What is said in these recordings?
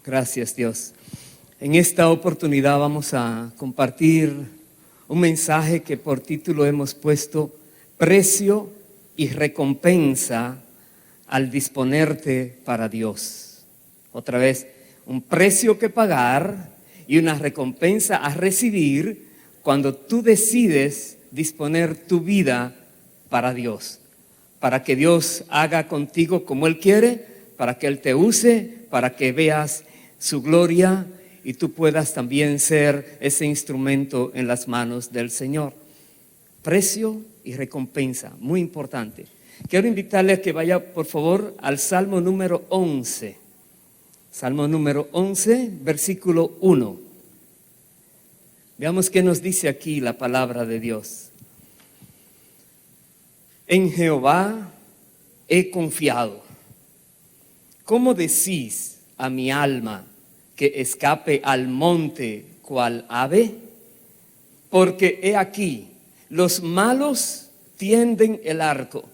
Gracias, Dios. En esta oportunidad vamos a compartir un mensaje que por título hemos puesto Precio y recompensa al disponerte para Dios. Otra vez, un precio que pagar y una recompensa a recibir cuando tú decides disponer tu vida para Dios. Para que Dios haga contigo como Él quiere, para que Él te use, para que veas su gloria y tú puedas también ser ese instrumento en las manos del Señor. Precio y recompensa, muy importante. Quiero invitarle a que vaya por favor al Salmo número 11. Salmo número 11, versículo 1. Veamos qué nos dice aquí la palabra de Dios. En Jehová he confiado. ¿Cómo decís a mi alma que escape al monte cual ave? Porque he aquí, los malos tienden el arco,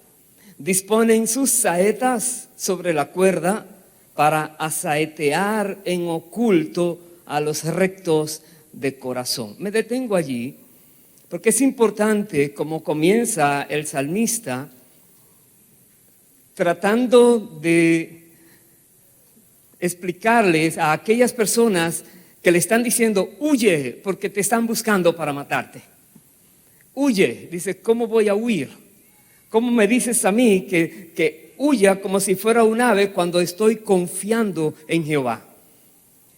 disponen sus saetas sobre la cuerda para asaetear en oculto a los rectos de corazón. Me detengo allí porque es importante como comienza el salmista tratando de explicarles a aquellas personas que le están diciendo, huye, porque te están buscando para matarte. Huye, dice, ¿cómo voy a huir? ¿Cómo me dices a mí que huya como si fuera un ave cuando estoy confiando en Jehová?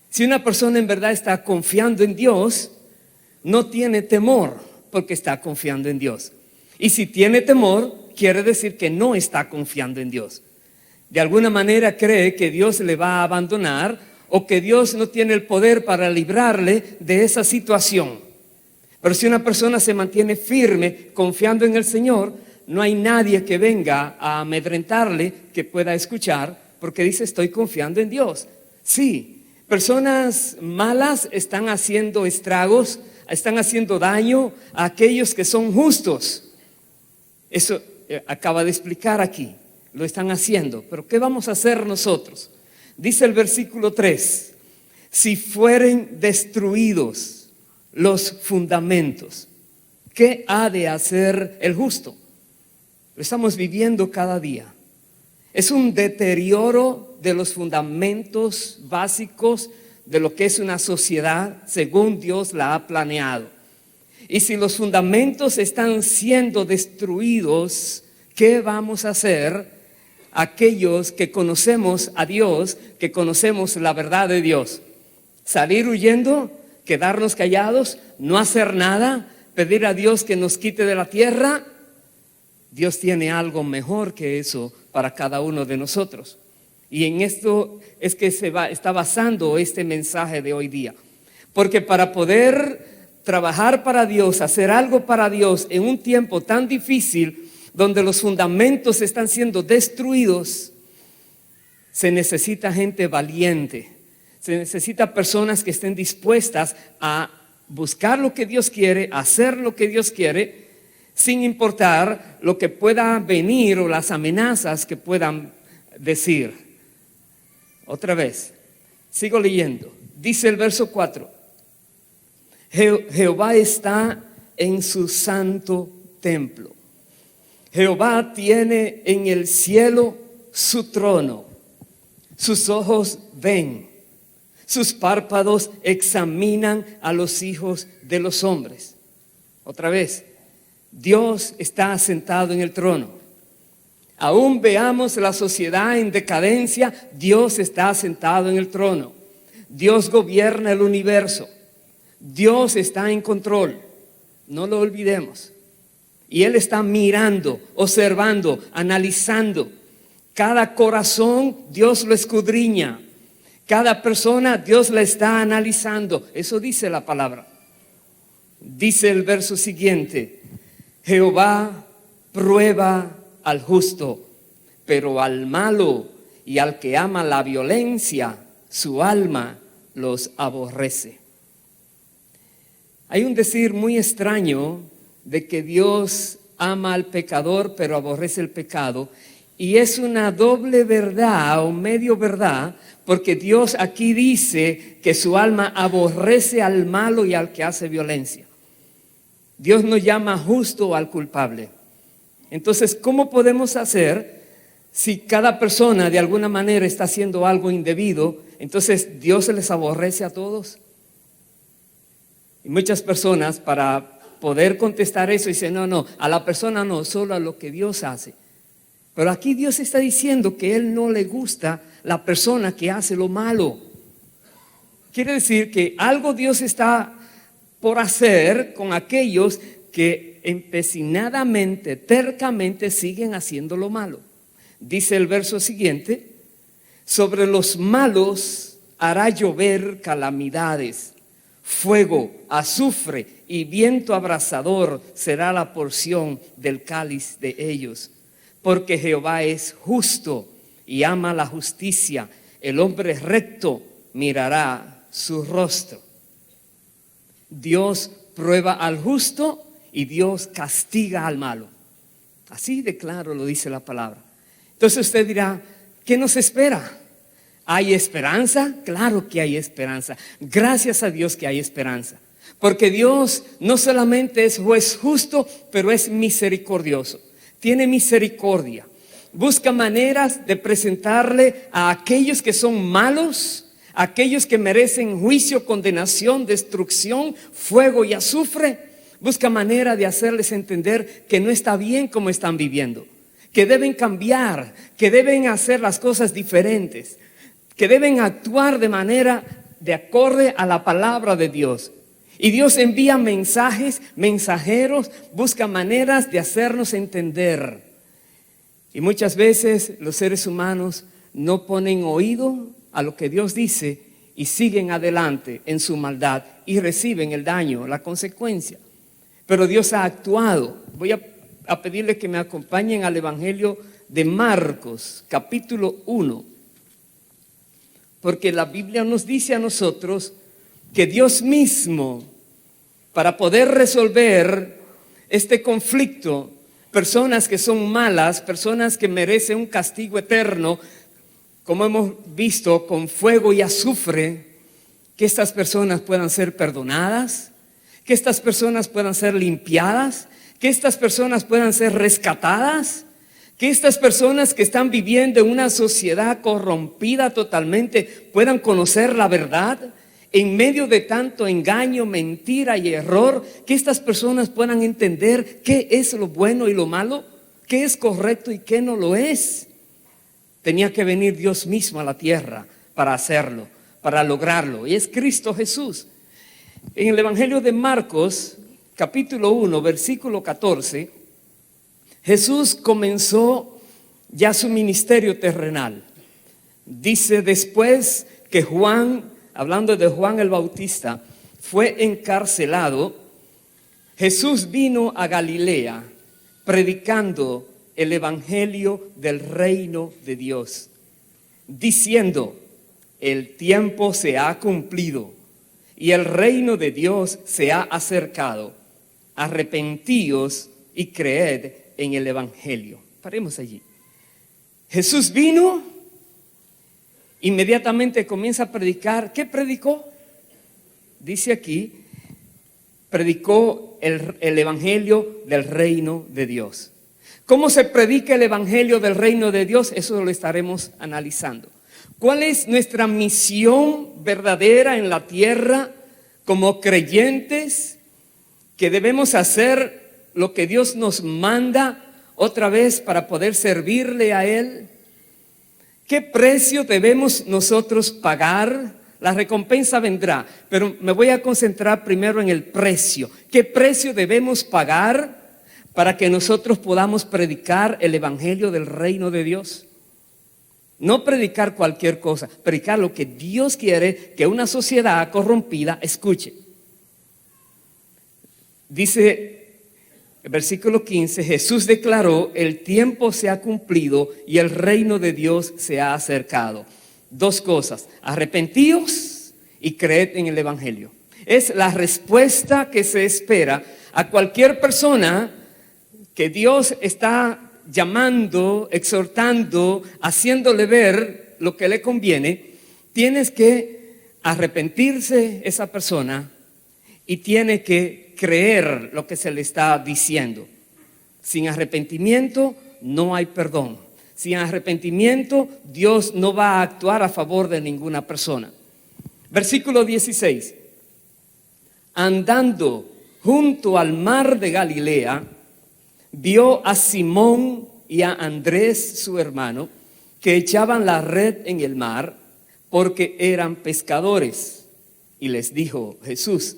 Si una persona en verdad está confiando en Dios, no tiene temor porque está confiando en Dios. Y si tiene temor, quiere decir que no está confiando en Dios. De alguna manera cree que Dios le va a abandonar o que Dios no tiene el poder para librarle de esa situación. Pero si una persona se mantiene firme, confiando en el Señor, no hay nadie que venga a amedrentarle que pueda escuchar, porque dice, estoy confiando en Dios. Sí, personas malas están haciendo estragos, están haciendo daño a aquellos que son justos. Eso acaba de explicar aquí. Lo están haciendo, pero ¿qué vamos a hacer nosotros? Dice el versículo 3, si fueren destruidos los fundamentos, ¿qué ha de hacer el justo? Lo estamos viviendo cada día. Es un deterioro de los fundamentos básicos de lo que es una sociedad según Dios la ha planeado. Y si los fundamentos están siendo destruidos, ¿qué vamos a hacer? Aquellos que conocemos a Dios, que conocemos la verdad de Dios. Salir huyendo, quedarnos callados, no hacer nada, pedir a Dios que nos quite de la tierra. Dios tiene algo mejor que eso para cada uno de nosotros. Y en esto es que está basando este mensaje de hoy día. Porque para poder trabajar para Dios, hacer algo para Dios en un tiempo tan difícil, donde los fundamentos están siendo destruidos, se necesita gente valiente, se necesita personas que estén dispuestas a buscar lo que Dios quiere, a hacer lo que Dios quiere, sin importar lo que pueda venir o las amenazas que puedan decir. Otra vez, sigo leyendo, dice el verso 4, Jehová está en su santo templo. Jehová tiene en el cielo su trono, sus ojos ven, sus párpados examinan a los hijos de los hombres. Otra vez, Dios está sentado en el trono. Aún veamos la sociedad en decadencia, Dios está sentado en el trono. Dios gobierna el universo. Dios está en control. No lo olvidemos. Y Él está mirando, observando, analizando. Cada corazón Dios lo escudriña. Cada persona Dios la está analizando. Eso dice la palabra. Dice el verso siguiente, Jehová prueba al justo, pero al malo y al que ama la violencia, su alma los aborrece. Hay un decir muy extraño de que Dios ama al pecador pero aborrece el pecado, y es una doble verdad o medio verdad, porque Dios aquí dice que su alma aborrece al malo y al que hace violencia. Dios no llama justo al culpable. Entonces, ¿cómo podemos hacer si cada persona de alguna manera está haciendo algo indebido? Entonces, ¿Dios les aborrece a todos? Y muchas personas, para poder contestar eso, dicen, no, a la persona no, solo a lo que Dios hace. Pero aquí Dios está diciendo que Él no le gusta la persona que hace lo malo. Quiere decir que algo Dios está por hacer con aquellos que empecinadamente, tercamente siguen haciendo lo malo. Dice el verso siguiente: sobre los malos hará llover calamidades, fuego, azufre y viento abrasador será la porción del cáliz de ellos. Porque Jehová es justo y ama la justicia, el hombre recto mirará su rostro. Dios prueba al justo y Dios castiga al malo. Así de claro lo dice la palabra. Entonces usted dirá, ¿qué nos espera? ¿Hay esperanza? Claro que hay esperanza. Gracias a Dios que hay esperanza. Porque Dios no solamente es juez justo, pero es misericordioso. Tiene misericordia. Busca maneras de presentarle a aquellos que son malos, a aquellos que merecen juicio, condenación, destrucción, fuego y azufre. Busca manera de hacerles entender que no está bien como están viviendo, que deben cambiar, que deben hacer las cosas diferentes, que deben actuar de manera de acorde a la palabra de Dios. Y Dios envía mensajeros, busca maneras de hacernos entender. Y muchas veces los seres humanos no ponen oído a lo que Dios dice y siguen adelante en su maldad y reciben el daño, la consecuencia. Pero Dios ha actuado. Voy a pedirle que me acompañen al Evangelio de Marcos, capítulo 1. Porque la Biblia nos dice a nosotros que Dios mismo, para poder resolver este conflicto, personas que son malas, personas que merecen un castigo eterno, como hemos visto, con fuego y azufre, que estas personas puedan ser perdonadas, que estas personas puedan ser limpiadas, que estas personas puedan ser rescatadas, que estas personas que están viviendo en una sociedad corrompida totalmente puedan conocer la verdad. En medio de tanto engaño, mentira y error, que estas personas puedan entender qué es lo bueno y lo malo, qué es correcto y qué no lo es. Tenía que venir Dios mismo a la tierra para hacerlo, para lograrlo. Y es Cristo Jesús. En el Evangelio de Marcos, capítulo 1, versículo 14, Jesús comenzó ya su ministerio terrenal. Dice, después que Juan, hablando de Juan el Bautista, fue encarcelado, Jesús vino a Galilea predicando el evangelio del reino de Dios, diciendo, el tiempo se ha cumplido y el reino de Dios se ha acercado. Arrepentíos y creed en el evangelio. Paremos allí. Jesús vino, inmediatamente comienza a predicar. ¿Qué predicó? Dice aquí, predicó el evangelio del reino de Dios. ¿Cómo se predica el evangelio del reino de Dios? Eso lo estaremos analizando. ¿Cuál es nuestra misión verdadera en la tierra como creyentes? Que debemos hacer lo que Dios nos manda otra vez para poder servirle a Él. ¿Qué precio debemos nosotros pagar? La recompensa vendrá, pero me voy a concentrar primero en el precio. ¿Qué precio debemos pagar para que nosotros podamos predicar el evangelio del reino de Dios? No predicar cualquier cosa, predicar lo que Dios quiere que una sociedad corrompida escuche. Dice el versículo 15, Jesús declaró, el tiempo se ha cumplido y el reino de Dios se ha acercado. Dos cosas, arrepentíos y creed en el evangelio. Es la respuesta que se espera a cualquier persona que Dios está llamando, exhortando, haciéndole ver lo que le conviene. Tienes que arrepentirse esa persona y tiene que creer lo que se le está diciendo. Sin arrepentimiento no hay perdón. Sin arrepentimiento Dios no va a actuar a favor de ninguna persona. Versículo 16. Andando junto al mar de Galilea, vio a Simón y a Andrés, su hermano, que echaban la red en el mar porque eran pescadores. Y les dijo Jesús: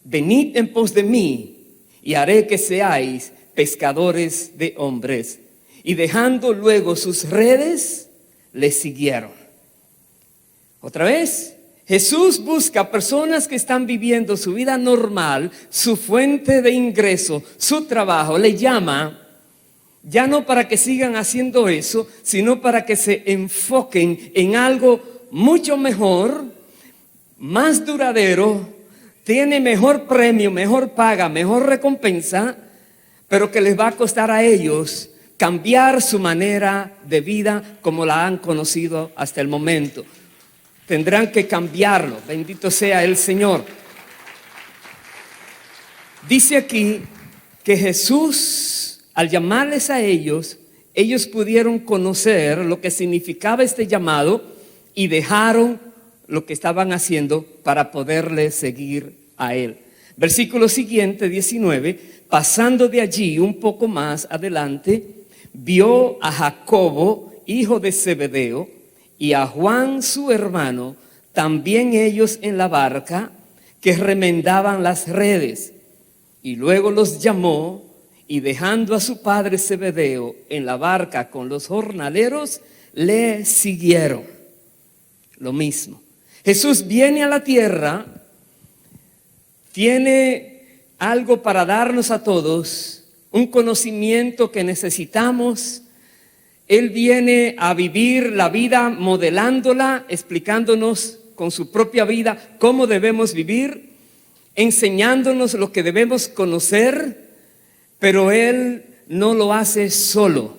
venid en pos de mí y haré que seáis pescadores de hombres. Y dejando luego sus redes, les siguieron. Otra vez, Jesús busca personas que están viviendo su vida normal, su fuente de ingreso, su trabajo. Le llama ya no para que sigan haciendo eso, sino para que se enfoquen en algo mucho mejor, más duradero, tiene mejor premio, mejor paga, mejor recompensa, pero que les va a costar a ellos cambiar su manera de vida como la han conocido hasta el momento. Tendrán que cambiarlo. Bendito sea el Señor. Dice aquí que Jesús, al llamarles a ellos, ellos pudieron conocer lo que significaba este llamado y dejaron lo que estaban haciendo para poderle seguir a Él. Versículo siguiente, 19, pasando de allí un poco más adelante, vio a Jacobo, hijo de Zebedeo, y a Juan su hermano, también ellos en la barca, que remendaban las redes. Y luego los llamó, y dejando a su padre Zebedeo en la barca con los jornaleros, le siguieron. Lo mismo. Jesús viene a la tierra, tiene algo para darnos a todos, un conocimiento que necesitamos. Él viene a vivir la vida modelándola, explicándonos con su propia vida cómo debemos vivir, enseñándonos lo que debemos conocer, pero Él no lo hace solo.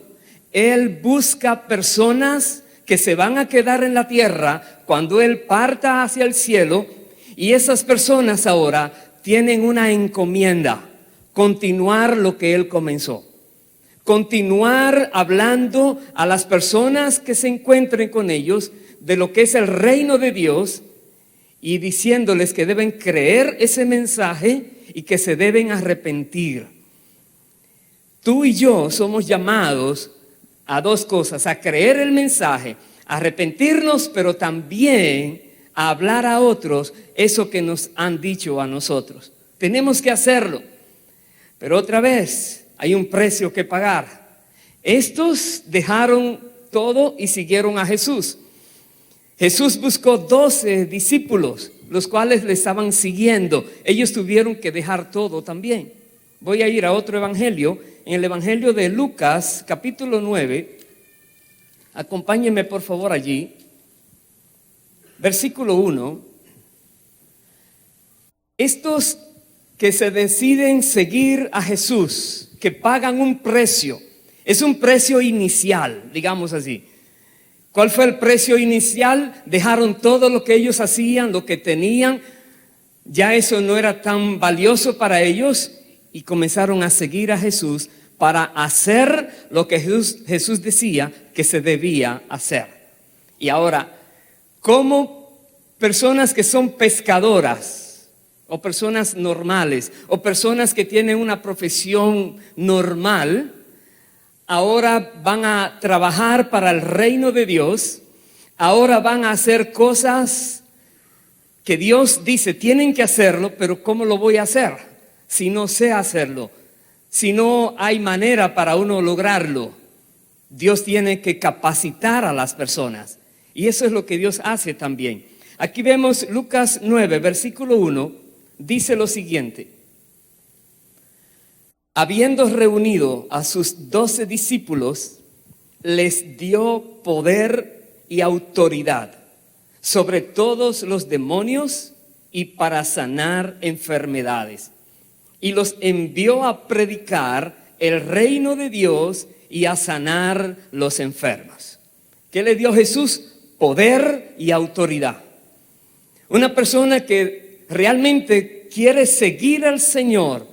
Él busca personas que se van a quedar en la tierra cuando Él parta hacia el cielo, y esas personas ahora tienen una encomienda: continuar lo que Él comenzó. Continuar hablando a las personas que se encuentren con ellos de lo que es el reino de Dios y diciéndoles que deben creer ese mensaje y que se deben arrepentir. Tú y yo somos llamados a dos cosas: a creer el mensaje, a arrepentirnos, pero también a hablar a otros eso que nos han dicho a nosotros. Tenemos que hacerlo, pero otra vez hay un precio que pagar. Estos dejaron todo y siguieron a Jesús. Jesús buscó 12 discípulos, los cuales le estaban siguiendo. Ellos tuvieron que dejar todo también. Voy a ir a otro evangelio, en el evangelio de Lucas, capítulo 9. Acompáñenme por favor allí. Versículo 1. Estos que se deciden seguir a Jesús, que pagan un precio, es un precio inicial, digamos así. ¿Cuál fue el precio inicial? Dejaron todo lo que ellos hacían, lo que tenían, ya eso no era tan valioso para ellos, y comenzaron a seguir a Jesús para hacer lo que Jesús decía que se debía hacer. Y ahora, como personas que son pescadoras, o personas normales, o personas que tienen una profesión normal, ahora van a trabajar para el reino de Dios, ahora van a hacer cosas que Dios dice tienen que hacerlo, pero ¿cómo lo voy a hacer si no sé hacerlo? Si no hay manera para uno lograrlo. Dios tiene que capacitar a las personas, y eso es lo que Dios hace también. Aquí vemos Lucas 9, versículo 1, dice lo siguiente: habiendo reunido a sus 12 discípulos, les dio poder y autoridad sobre todos los demonios y para sanar enfermedades. Y los envió a predicar el reino de Dios y a sanar los enfermos. ¿Qué le dio Jesús? Poder y autoridad. Una persona que realmente quiere seguir al Señor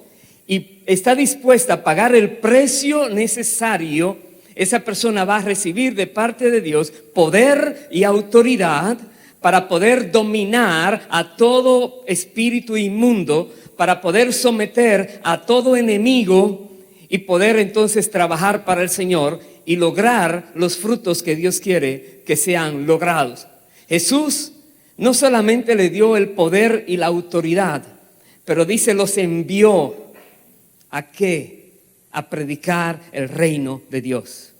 y está dispuesta a pagar el precio necesario, esa persona va a recibir de parte de Dios poder y autoridad para poder dominar a todo espíritu inmundo, para poder someter a todo enemigo y poder entonces trabajar para el Señor y lograr los frutos que Dios quiere que sean logrados. Jesús no solamente le dio el poder y la autoridad, pero dice los envió. ¿A qué? A predicar el reino de Dios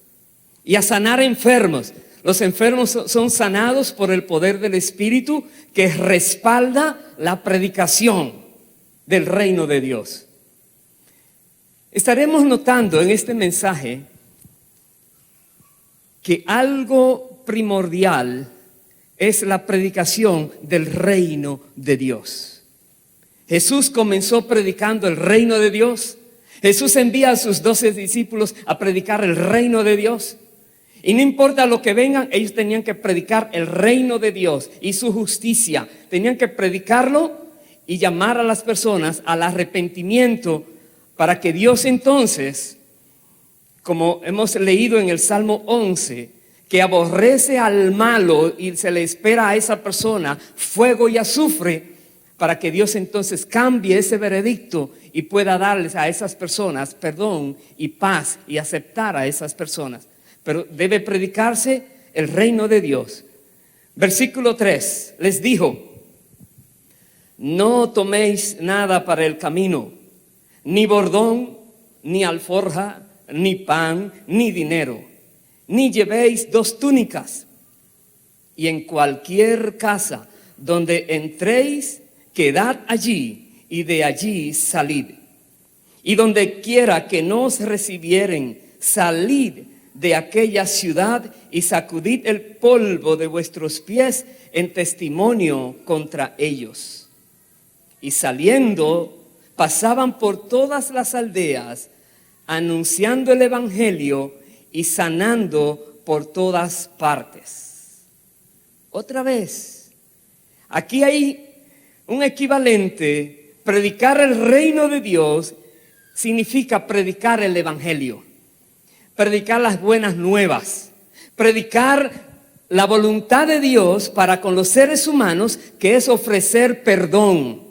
y a sanar enfermos. Los enfermos son sanados por el poder del Espíritu que respalda la predicación del reino de Dios. Estaremos notando en este mensaje que algo primordial es la predicación del reino de Dios. Jesús comenzó predicando el reino de Dios. Jesús envía a sus 12 discípulos a predicar el reino de Dios. Y no importa lo que vengan, ellos tenían que predicar el reino de Dios y su justicia. Tenían que predicarlo y llamar a las personas al arrepentimiento para que Dios entonces, como hemos leído en el Salmo 11, que aborrece al malo y se le espera a esa persona fuego y azufre, para que Dios entonces cambie ese veredicto y pueda darles a esas personas perdón y paz y aceptar a esas personas. Pero debe predicarse el reino de Dios. Versículo 3, les dijo: no toméis nada para el camino, ni bordón, ni alforja, ni pan, ni dinero, ni llevéis 2 túnicas. Y en cualquier casa donde entréis, quedad allí, y de allí salid. Y donde quiera que no os recibieren, salid de aquella ciudad y sacudid el polvo de vuestros pies en testimonio contra ellos. Y saliendo, pasaban por todas las aldeas, anunciando el evangelio y sanando por todas partes. Otra vez, aquí hay un equivalente. Predicar el reino de Dios significa predicar el evangelio, predicar las buenas nuevas, predicar la voluntad de Dios para con los seres humanos, que es ofrecer perdón,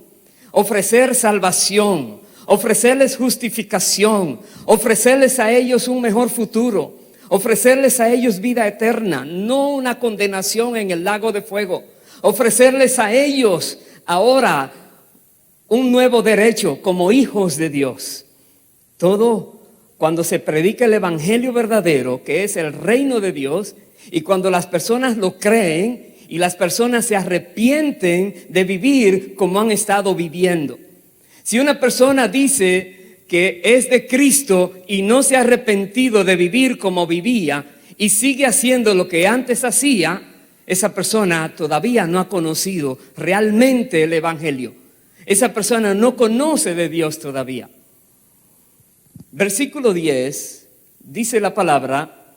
ofrecer salvación, ofrecerles justificación, ofrecerles a ellos un mejor futuro, ofrecerles a ellos vida eterna, no una condenación en el lago de fuego, ofrecerles a ellos ahora un nuevo derecho como hijos de Dios. Todo cuando se predica el evangelio verdadero, que es el reino de Dios, y cuando las personas lo creen y las personas se arrepienten de vivir como han estado viviendo. Si una persona dice que es de Cristo y no se ha arrepentido de vivir como vivía y sigue haciendo lo que antes hacía, esa persona todavía no ha conocido realmente el evangelio. Esa persona no conoce de Dios todavía. Versículo 10, dice la palabra: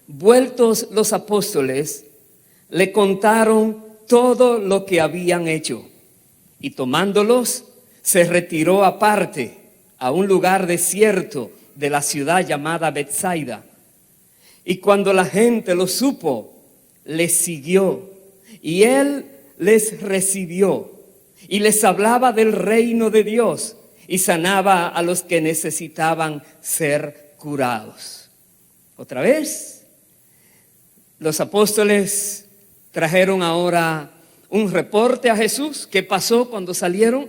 vueltos los apóstoles, le contaron todo lo que habían hecho, y tomándolos, se retiró aparte a un lugar desierto de la ciudad llamada Betsaida. Y cuando la gente lo supo, les siguió, y él les recibió y les hablaba del reino de Dios y sanaba a los que necesitaban ser curados. Otra vez, los apóstoles trajeron ahora un reporte a Jesús. ¿Qué pasó cuando salieron?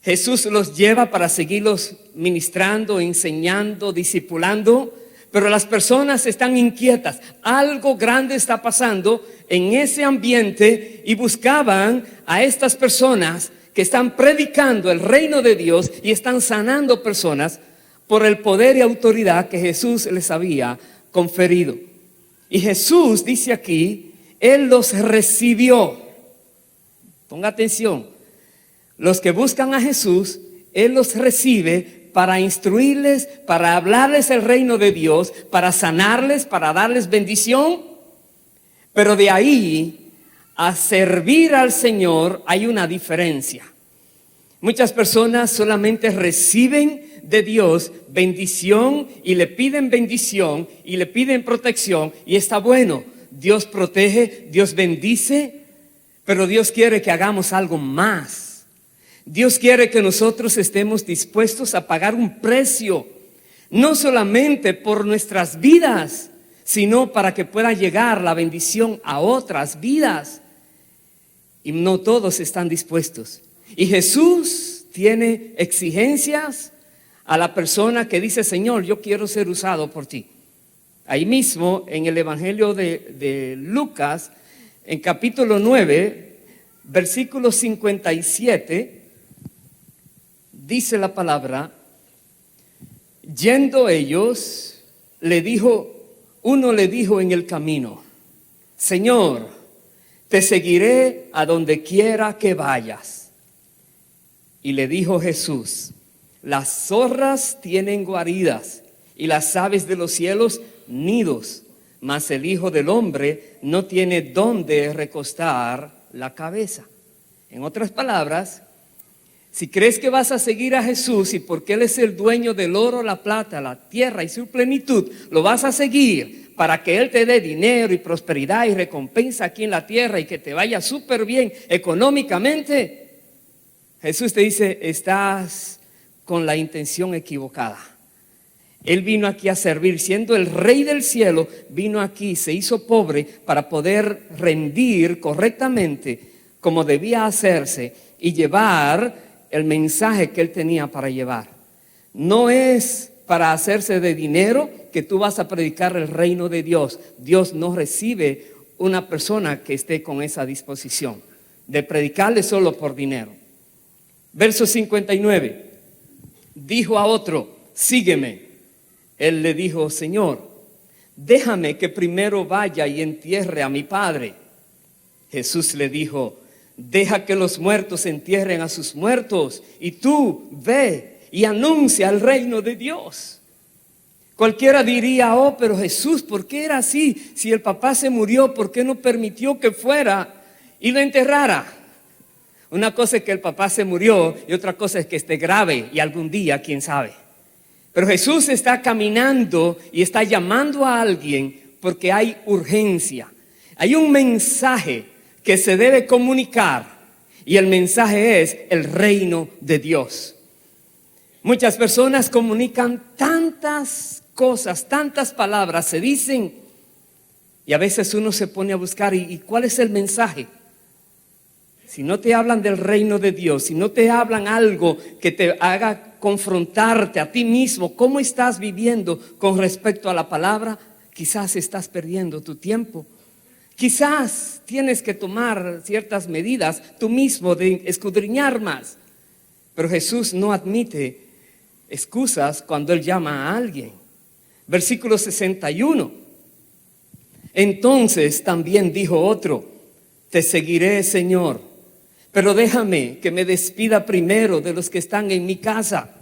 Jesús los lleva para seguirlos ministrando, enseñando, discipulando. Pero las personas están inquietas. Algo grande está pasando en ese ambiente y buscaban a estas personas que están predicando el reino de Dios y están sanando personas por el poder y autoridad que Jesús les había conferido. Y Jesús dice aquí, Él los recibió. Ponga atención. Los que buscan a Jesús, Él los recibe para instruirles, para hablarles el reino de Dios, para sanarles, para darles bendición. Pero de ahí a servir al Señor hay una diferencia. Muchas personas solamente reciben de Dios bendición y le piden bendición y le piden protección y está bueno. Dios protege, Dios bendice, pero Dios quiere que hagamos algo más. Dios quiere que nosotros estemos dispuestos a pagar un precio, no solamente por nuestras vidas, sino para que pueda llegar la bendición a otras vidas. Y no todos están dispuestos. Y Jesús tiene exigencias a la persona que dice: Señor, yo quiero ser usado por ti. Ahí mismo en el Evangelio de Lucas, en capítulo 9, versículo 57, dice la palabra: yendo ellos, uno le dijo en el camino: Señor, te seguiré a donde quiera que vayas. Y le dijo Jesús: las zorras tienen guaridas y las aves de los cielos nidos, mas el Hijo del Hombre no tiene dónde recostar la cabeza. En otras palabras, si crees que vas a seguir a Jesús y porque Él es el dueño del oro, la plata, la tierra y su plenitud, lo vas a seguir para que Él te dé dinero y prosperidad y recompensa aquí en la tierra y que te vaya súper bien económicamente, Jesús te dice: estás con la intención equivocada. Él vino aquí a servir, siendo el Rey del cielo, vino aquí, se hizo pobre para poder rendir correctamente como debía hacerse y llevar el mensaje que Él tenía para llevar. No es para hacerse de dinero que tú vas a predicar el reino de Dios. Dios no recibe una persona que esté con esa disposición de predicarle solo por dinero. Verso 59. Dijo a otro: sígueme. Él le dijo: Señor, déjame que primero vaya y entierre a mi padre. Jesús le dijo: deja que los muertos entierren a sus muertos, y tú ve y anuncia el reino de Dios. Cualquiera diría: oh, pero Jesús, ¿por qué era así? Si el papá se murió, ¿por qué no permitió que fuera y lo enterrara? Una cosa es que el papá se murió y otra cosa es que esté grave y algún día, quién sabe. Pero Jesús está caminando y está llamando a alguien porque hay urgencia. Hay un mensaje que se debe comunicar y el mensaje es el reino de Dios. Muchas personas comunican tantas cosas, tantas palabras, se dicen, y a veces uno se pone a buscar ¿y cuál es el mensaje? Si no te hablan del reino de Dios, si no te hablan algo que te haga confrontarte a ti mismo, cómo estás viviendo con respecto a la palabra, quizás estás perdiendo tu tiempo. Quizás tienes que tomar ciertas medidas tú mismo de escudriñar más. Pero Jesús no admite excusas cuando Él llama a alguien. Versículo 61. Entonces también dijo otro: te seguiré, Señor, pero déjame que me despida primero de los que están en mi casa.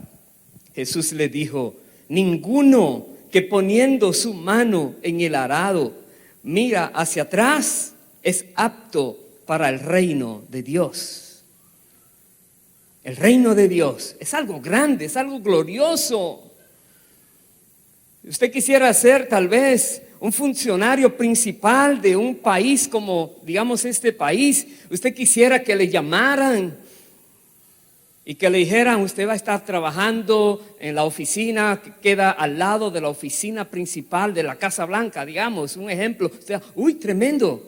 Jesús le dijo: ninguno que poniendo su mano en el arado mira hacia atrás es apto para el reino de Dios. El reino de Dios es algo grande, es algo glorioso. Usted quisiera ser tal vez un funcionario principal de un país como, digamos, este país. Usted quisiera que le llamaran y que le dijeran: usted va a estar trabajando en la oficina que queda al lado de la oficina principal de la Casa Blanca, digamos, un ejemplo. Usted, uy, tremendo,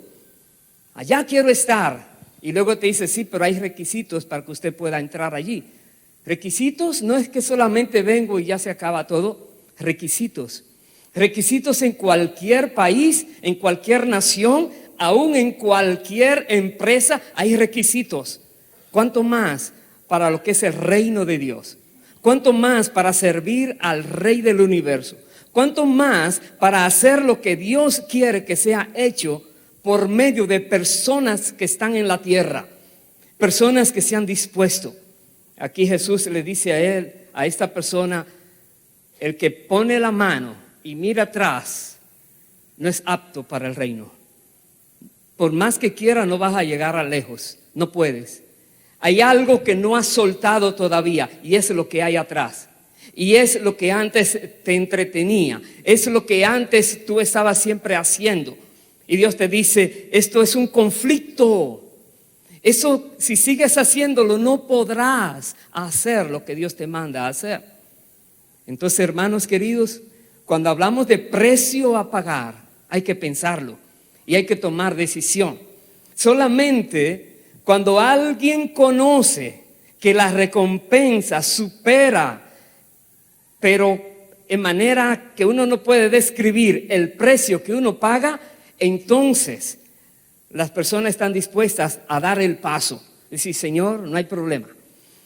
allá quiero estar. Y luego te dice: sí, pero hay requisitos para que usted pueda entrar allí. Requisitos no es que solamente vengo y ya se acaba todo. Requisitos en cualquier país, en cualquier nación, aún en cualquier empresa hay requisitos. ¿Cuánto más para lo que es el reino de Dios? ¿Cuánto más para servir al Rey del universo? ¿Cuánto más para hacer lo que Dios quiere que sea hecho por medio de personas que están en la tierra? Personas que se han dispuesto. Aquí Jesús le dice a esta persona: el que pone la mano y mira atrás no es apto para el reino. Por más que quiera, no vas a llegar a lejos. No puedes. Hay algo que no has soltado todavía y es lo que hay atrás. Y es lo que antes te entretenía. Es lo que antes tú estabas siempre haciendo. Y Dios te dice, esto es un conflicto. Eso, si sigues haciéndolo, no podrás hacer lo que Dios te manda a hacer. Entonces, hermanos queridos, cuando hablamos de precio a pagar, hay que pensarlo y hay que tomar decisión. Solamente cuando alguien conoce que la recompensa supera, pero en manera que uno no puede describir el precio que uno paga, entonces las personas están dispuestas a dar el paso. Decir, Señor, no hay problema.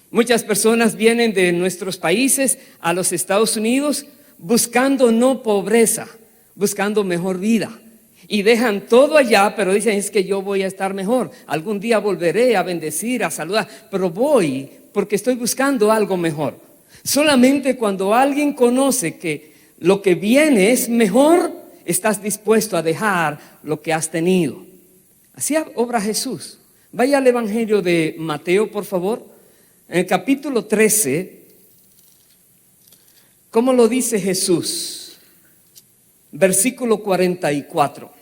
Muchas personas vienen de nuestros países a los Estados Unidos buscando no pobreza, buscando mejor vida. Y dejan todo allá, pero dicen, es que yo voy a estar mejor. Algún día volveré a bendecir, a saludar, pero voy porque estoy buscando algo mejor. Solamente cuando alguien conoce que lo que viene es mejor, estás dispuesto a dejar lo que has tenido. Así obra Jesús. Vaya al Evangelio de Mateo, por favor. En el capítulo 13, ¿cómo lo dice Jesús? Versículo 44.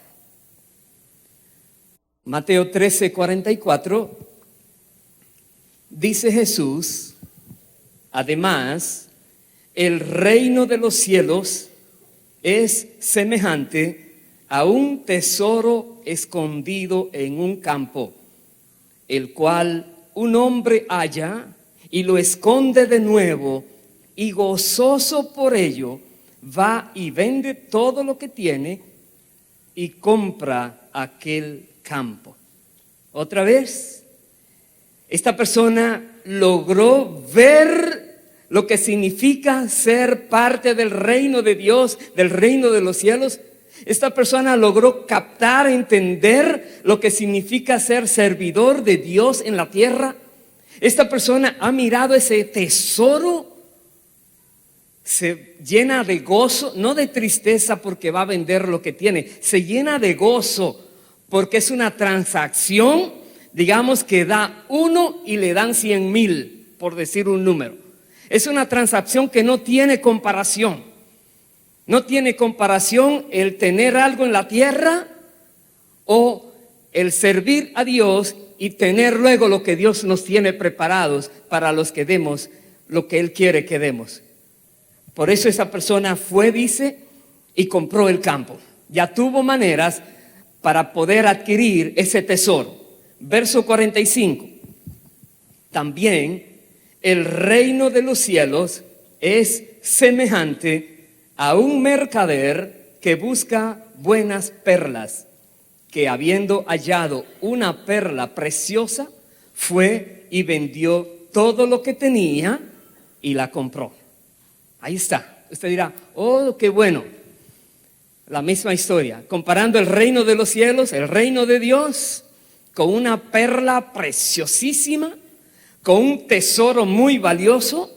Mateo 13, 44. Dice Jesús, además, el reino de los cielos es semejante a un tesoro escondido en un campo, el cual un hombre halla y lo esconde de nuevo, y gozoso por ello va y vende todo lo que tiene y compra aquel campo. Otra vez, esta persona logró ver lo que significa ser parte del reino de Dios, del reino de los cielos. Esta persona logró captar, entender lo que significa ser servidor de Dios en la tierra. Esta persona ha mirado ese tesoro, se llena de gozo, no de tristeza porque va a vender lo que tiene, se llena de gozo porque es una transacción, digamos que da 1 y le dan 100,000, por decir un número. Es una transacción que no tiene comparación. No tiene comparación el tener algo en la tierra o el servir a Dios y tener luego lo que Dios nos tiene preparados para los que demos lo que Él quiere que demos. Por eso esa persona fue, dice, y compró el campo. Ya tuvo maneras para poder adquirir ese tesoro. Verso 45. También el reino de los cielos es semejante a un mercader que busca buenas perlas, que habiendo hallado una perla preciosa, fue y vendió todo lo que tenía y la compró. Ahí está. Usted dirá, oh, qué bueno. La misma historia, comparando el reino de los cielos, el reino de Dios, con una perla preciosísima, con un tesoro muy valioso,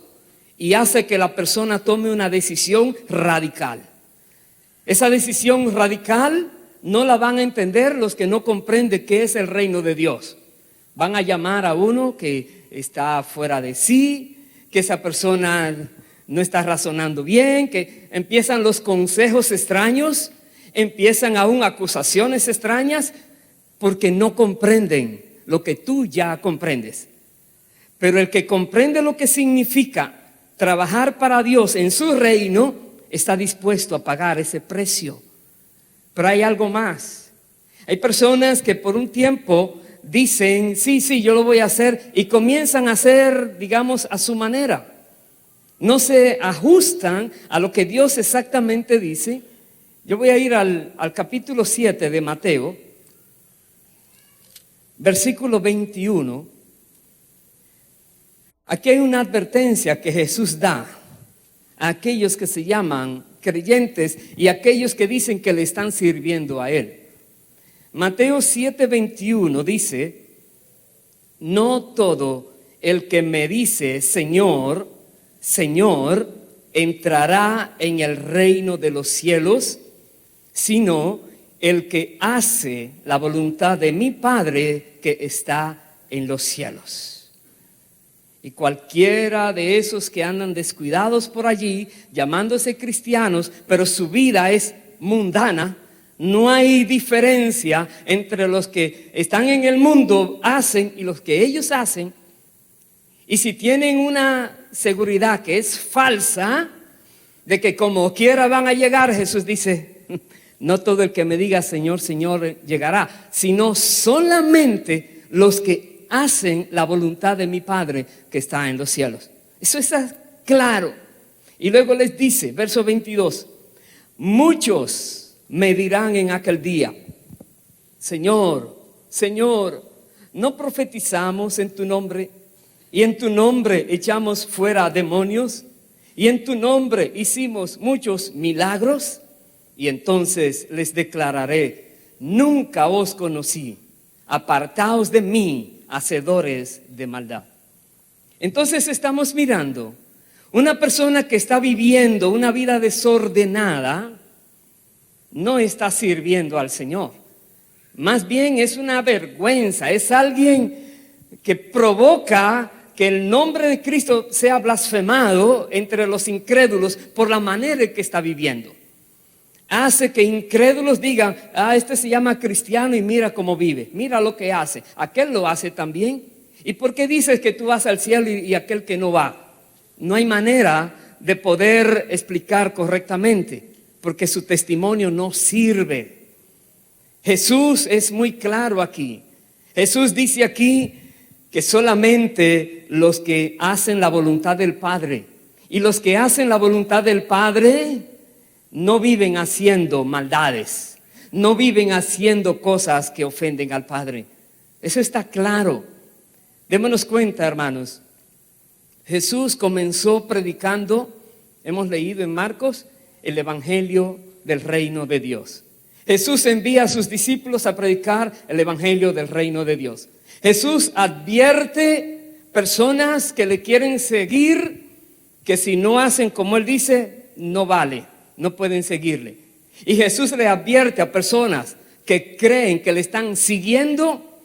y hace que la persona tome una decisión radical. Esa decisión radical no la van a entender los que no comprenden qué es el reino de Dios. Van a llamar a uno que está fuera de sí, que esa persona no está razonando bien, que empiezan los consejos extraños, empiezan aún acusaciones extrañas, porque no comprenden lo que tú ya comprendes. Pero el que comprende lo que significa trabajar para Dios en su reino, está dispuesto a pagar ese precio. Pero hay algo más. Hay personas que por un tiempo dicen, sí, yo lo voy a hacer, y comienzan a hacer, digamos, a su manera. No se ajustan a lo que Dios exactamente dice. Yo voy a ir al capítulo 7 de Mateo, versículo 21. Aquí hay una advertencia que Jesús da a aquellos que se llaman creyentes y a aquellos que dicen que le están sirviendo a Él. Mateo 7:21 dice, no todo el que me dice Señor, Señor, entrará en el reino de los cielos, sino el que hace la voluntad de mi Padre que está en los cielos. Y cualquiera de esos que andan descuidados por allí, llamándose cristianos, pero su vida es mundana, no hay diferencia entre los que están en el mundo, hacen, y los que ellos hacen. Y si tienen una seguridad que es falsa, de que como quiera van a llegar, Jesús dice, no todo el que me diga Señor, Señor llegará, sino solamente los que hacen la voluntad de mi Padre que está en los cielos. Eso está claro. Y luego les dice, verso 22, muchos me dirán en aquel día, Señor, Señor, ¿no profetizamos en tu nombre? Y en tu nombre echamos fuera demonios, y en tu nombre hicimos muchos milagros. Y entonces les declararé, nunca os conocí, apartaos de mí, hacedores de maldad. Entonces estamos mirando una persona que está viviendo una vida desordenada, no está sirviendo al Señor. Más bien es una vergüenza, es alguien que provoca que el nombre de Cristo sea blasfemado entre los incrédulos por la manera en que está viviendo. Hace que incrédulos digan, este se llama cristiano y mira cómo vive, mira lo que hace, aquel lo hace también. ¿Y por qué dices que tú vas al cielo y aquel que no va? No hay manera de poder explicar correctamente, porque su testimonio no sirve. Jesús es muy claro aquí. Jesús dice aquí que solamente los que hacen la voluntad del Padre, y los que hacen la voluntad del Padre no viven haciendo maldades, no viven haciendo cosas que ofenden al Padre. Eso está claro. Démonos cuenta, hermanos. Jesús comenzó predicando, hemos leído en Marcos, el evangelio del reino de Dios. Jesús envía a sus discípulos a predicar el evangelio del reino de Dios. Jesús advierte personas que le quieren seguir, que si no hacen como Él dice, no vale, no pueden seguirle. Y Jesús le advierte a personas que creen que le están siguiendo,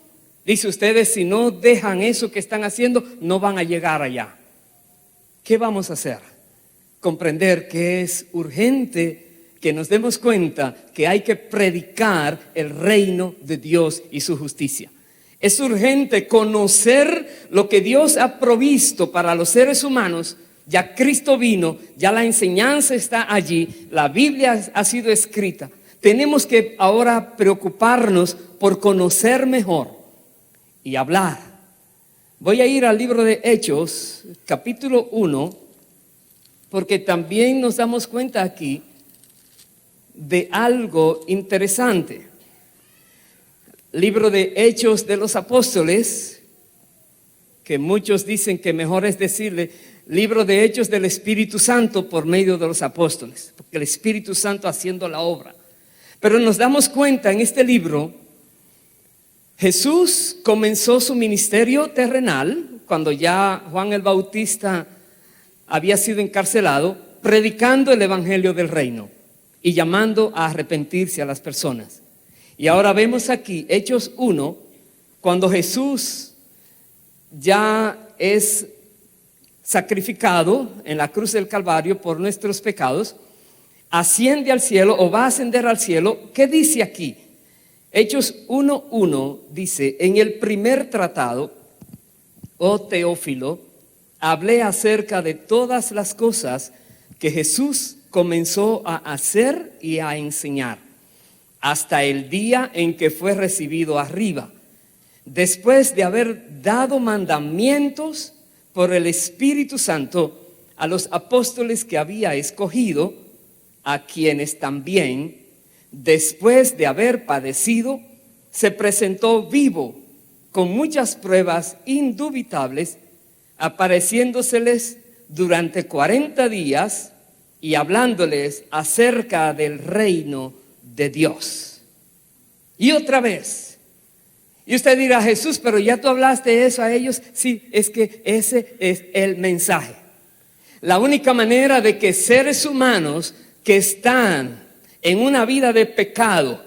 dice, ustedes si no dejan eso que están haciendo, no van a llegar allá. ¿Qué vamos a hacer? Comprender que es urgente que nos demos cuenta que hay que predicar el reino de Dios y su justicia. Es urgente conocer lo que Dios ha provisto para los seres humanos. Ya Cristo vino, ya la enseñanza está allí, la Biblia ha sido escrita. Tenemos que ahora preocuparnos por conocer mejor y hablar. Voy a ir al libro de Hechos, capítulo 1, porque también nos damos cuenta aquí de algo interesante. Libro de Hechos de los Apóstoles, que muchos dicen que mejor es decirle libro de Hechos del Espíritu Santo por medio de los apóstoles, porque el Espíritu Santo haciendo la obra. Pero nos damos cuenta en este libro, Jesús comenzó su ministerio terrenal cuando ya Juan el Bautista había sido encarcelado, predicando el evangelio del reino y llamando a arrepentirse a las personas. Y ahora vemos aquí, Hechos 1, cuando Jesús ya es sacrificado en la cruz del Calvario por nuestros pecados, asciende al cielo o va a ascender al cielo. ¿Qué dice aquí? Hechos 1:1 dice, en el primer tratado, oh Teófilo, hablé acerca de todas las cosas que Jesús comenzó a hacer y a enseñar, hasta el día en que fue recibido arriba, después de haber dado mandamientos por el Espíritu Santo a los apóstoles que había escogido, a quienes también, después de haber padecido, se presentó vivo con muchas pruebas indubitables, apareciéndoseles durante 40 días y hablándoles acerca del reino de Dios. Y otra vez, y usted dirá, Jesús, pero ya tú hablaste eso a ellos. Sí, es que ese es el mensaje. La única manera de que seres humanos que están en una vida de pecado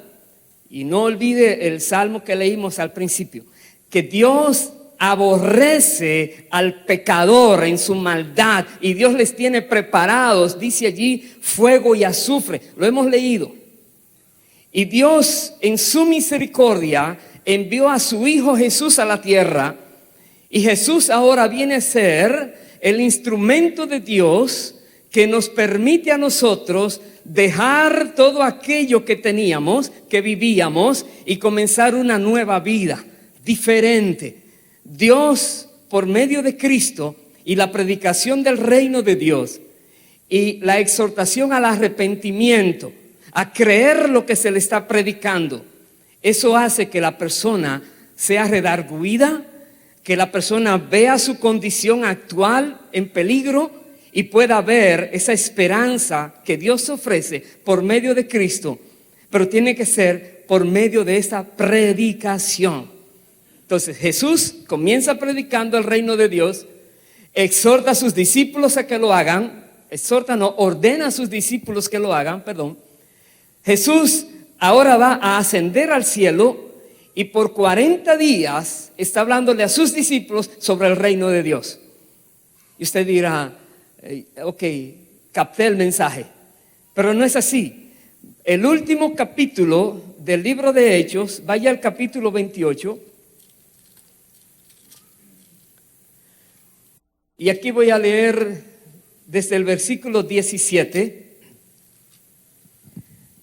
Y no olvide el salmo que leímos al principio, que Dios aborrece al pecador en su maldad y Dios les tiene preparados, dice allí, fuego y azufre. Lo hemos leído. Y Dios en su misericordia envió a su Hijo Jesús a la tierra, y Jesús ahora viene a ser el instrumento de Dios que nos permite a nosotros dejar todo aquello que teníamos, que vivíamos, y comenzar una nueva vida, diferente. Dios, por medio de Cristo y la predicación del reino de Dios y la exhortación al arrepentimiento, a creer lo que se le está predicando, eso hace que la persona sea redarguida, que la persona vea su condición actual en peligro y pueda ver esa esperanza que Dios ofrece por medio de Cristo, pero tiene que ser por medio de esta predicación. Entonces Jesús comienza predicando el reino de Dios, exhorta a sus discípulos a que lo hagan, ordena a sus discípulos que lo hagan, Jesús ahora va a ascender al cielo y por 40 días está hablándole a sus discípulos sobre el reino de Dios. Y usted dirá, ok, capté el mensaje, pero no es así. El último capítulo del libro de Hechos, vaya al capítulo 28. Y aquí voy a leer desde el versículo 17.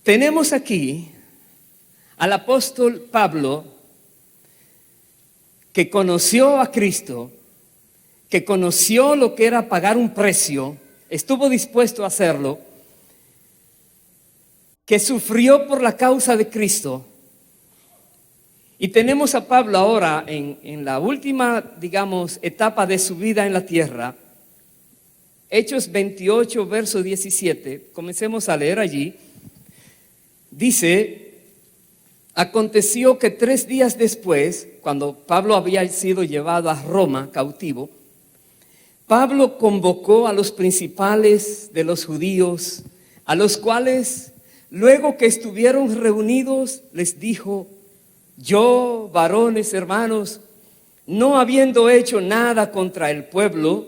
Tenemos aquí al apóstol Pablo, que conoció a Cristo, que conoció lo que era pagar un precio, estuvo dispuesto a hacerlo, que sufrió por la causa de Cristo. Y tenemos a Pablo ahora en la última, etapa de su vida en la tierra. Hechos 28, verso 17. Comencemos a leer allí. Dice: aconteció que 3 días después, cuando Pablo había sido llevado a Roma cautivo, Pablo convocó a los principales de los judíos, a los cuales, luego que estuvieron reunidos, les dijo: yo, varones, hermanos, no habiendo hecho nada contra el pueblo,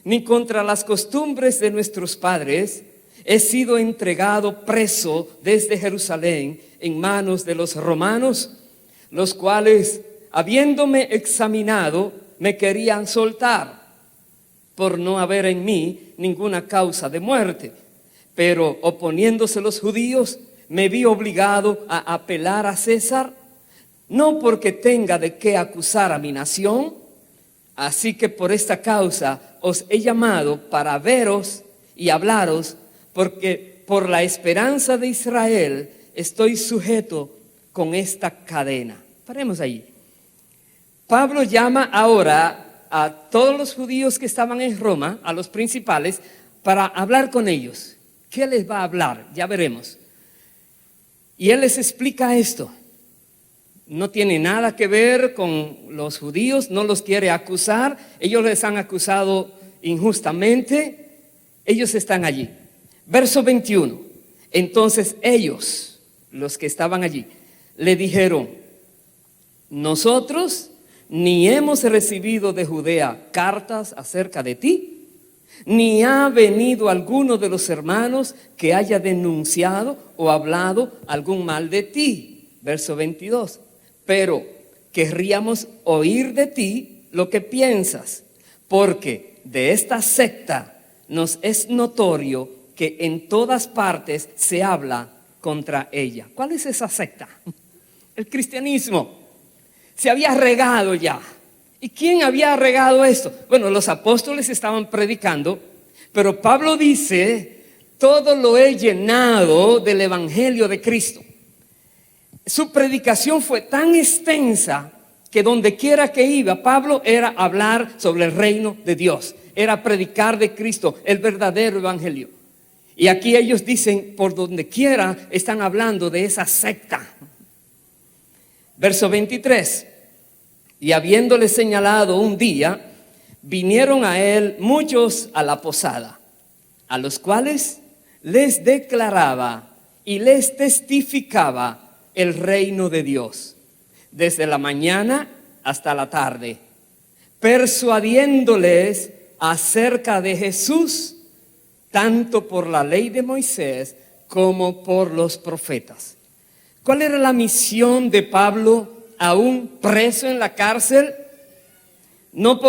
ni contra las costumbres de nuestros padres, he sido entregado preso desde Jerusalén en manos de los romanos, los cuales, habiéndome examinado, me querían soltar, por no haber en mí ninguna causa de muerte. Pero oponiéndose los judíos, me vi obligado a apelar a César, no porque tenga de qué acusar a mi nación. Así que por esta causa os he llamado para veros y hablaros, porque por la esperanza de Israel estoy sujeto con esta cadena. Paremos ahí. Pablo llama ahora a todos los judíos que estaban en Roma, a los principales, para hablar con ellos. ¿Qué les va a hablar? Ya veremos. Y él les explica esto. No tiene nada que ver con los judíos, no los quiere acusar. Ellos les han acusado injustamente. Ellos están allí. Verso 21. Entonces ellos, los que estaban allí, le dijeron: nosotros ni hemos recibido de Judea cartas acerca de ti, ni ha venido alguno de los hermanos que haya denunciado o hablado algún mal de ti. Verso 22. Pero querríamos oír de ti lo que piensas, porque de esta secta nos es notorio que en todas partes se habla contra ella. ¿Cuál es esa secta? El cristianismo. Se había regado ya. ¿Y quién había regado esto? Bueno, los apóstoles estaban predicando, pero Pablo dice: todo lo he llenado del evangelio de Cristo. Su predicación fue tan extensa que donde quiera que iba, Pablo era hablar sobre el reino de Dios, era predicar de Cristo, el verdadero evangelio. Y aquí ellos dicen, por donde quiera están hablando de esa secta. Verso 23. Y habiéndole señalado un día, vinieron a él muchos a la posada, a los cuales les declaraba y les testificaba el reino de Dios, desde la mañana hasta la tarde, persuadiéndoles acerca de Jesús, tanto por la ley de Moisés como por los profetas. ¿Cuál era la misión de Pablo, aún preso en la cárcel? No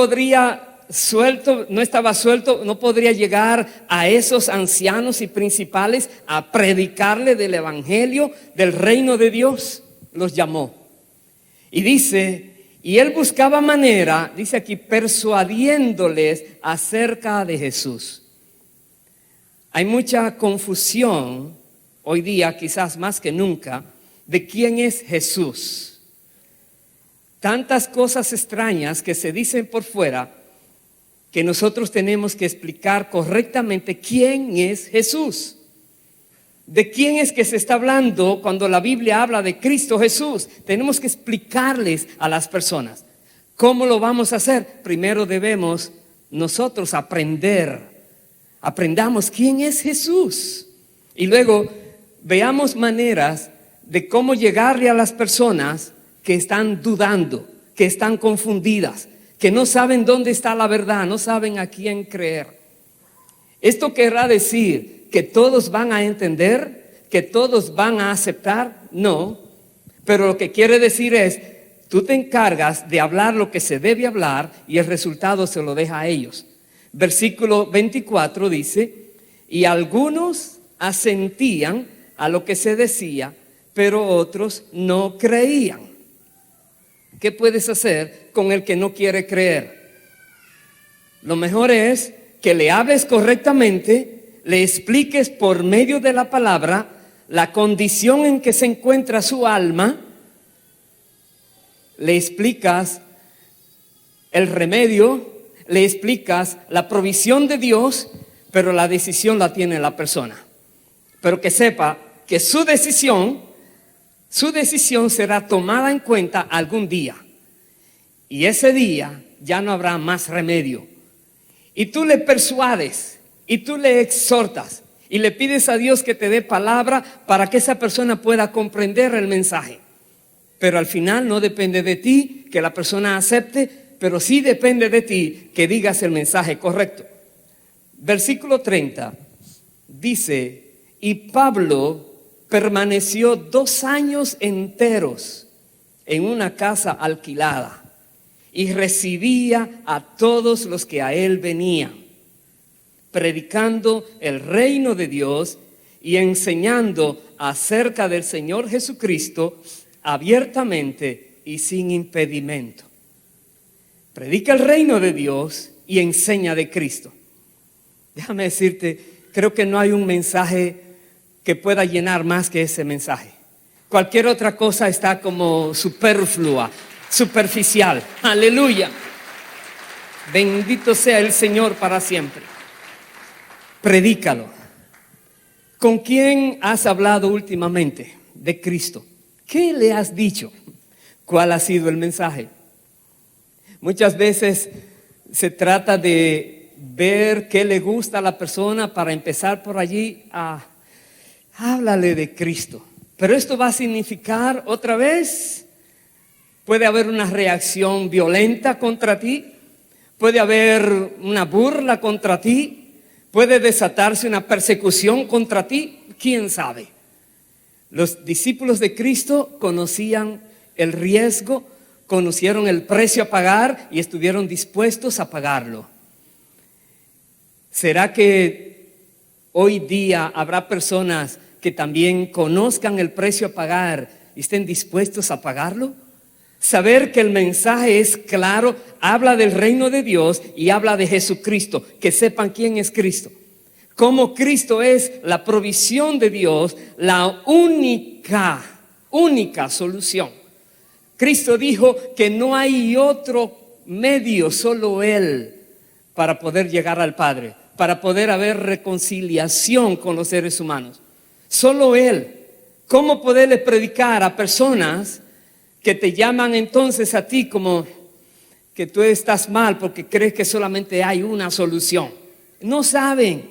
estaba suelto, no podría llegar a esos ancianos y principales a predicarle del evangelio, del reino de Dios. Los llamó. Y dice, y él buscaba manera, dice aquí, persuadiéndoles acerca de Jesús. Hay mucha confusión hoy día, quizás más que nunca, de quién es Jesús. Tantas cosas extrañas que se dicen por fuera que nosotros tenemos que explicar correctamente quién es Jesús. ¿De quién es que se está hablando cuando la Biblia habla de Cristo Jesús? Tenemos que explicarles a las personas. ¿Cómo lo vamos a hacer? Primero debemos nosotros aprendamos quién es Jesús. Y luego veamos maneras de cómo llegarle a las personas que están dudando, que están confundidas, que no saben dónde está la verdad, no saben a quién creer. Esto querrá decir que todos van a entender, que todos van a aceptar, no. Pero lo que quiere decir es, tú te encargas de hablar lo que se debe hablar y el resultado se lo deja a ellos. Versículo 24 dice, y algunos asentían a lo que se decía, pero otros no creían. ¿Qué puedes hacer con el que no quiere creer? Lo mejor es que le hables correctamente, le expliques por medio de la palabra la condición en que se encuentra su alma, le explicas el remedio, le explicas la provisión de Dios, pero la decisión la tiene la persona. Pero que sepa que su decisión será tomada en cuenta algún día. Y ese día ya no habrá más remedio. Y tú le persuades, y tú le exhortas, y le pides a Dios que te dé palabra para que esa persona pueda comprender el mensaje. Pero al final no depende de ti que la persona acepte, pero sí depende de ti que digas el mensaje correcto. Versículo 30 dice, y Pablo permaneció 2 años enteros en una casa alquilada y recibía a todos los que a él venían, predicando el reino de Dios y enseñando acerca del Señor Jesucristo abiertamente y sin impedimento. Predica el reino de Dios y enseña de Cristo. Déjame decirte, creo que no hay un mensaje que pueda llenar más que ese mensaje. Cualquier otra cosa está como superflua, superficial. Aleluya. Bendito sea el Señor para siempre. Predícalo. ¿Con quién has hablado últimamente de Cristo? ¿Qué le has dicho? ¿Cuál ha sido el mensaje? Muchas veces se trata de ver qué le gusta a la persona para empezar por allí a háblale de Cristo. Pero esto va a significar otra vez, puede haber una reacción violenta contra ti, puede haber una burla contra ti, puede desatarse una persecución contra ti, quién sabe. Los discípulos de Cristo conocían el riesgo, conocieron el precio a pagar y estuvieron dispuestos a pagarlo. ¿Será que hoy día habrá personas que también conozcan el precio a pagar y estén dispuestos a pagarlo? Saber que el mensaje es claro, habla del reino de Dios y habla de Jesucristo, que sepan quién es Cristo. Cómo Cristo es la provisión de Dios, la única solución. Cristo dijo que no hay otro medio, solo Él, para poder llegar al Padre, para poder haber reconciliación con los seres humanos. Solo Él. ¿Cómo poderle predicar a personas que te llaman entonces a ti como que tú estás mal porque crees que solamente hay una solución? No saben.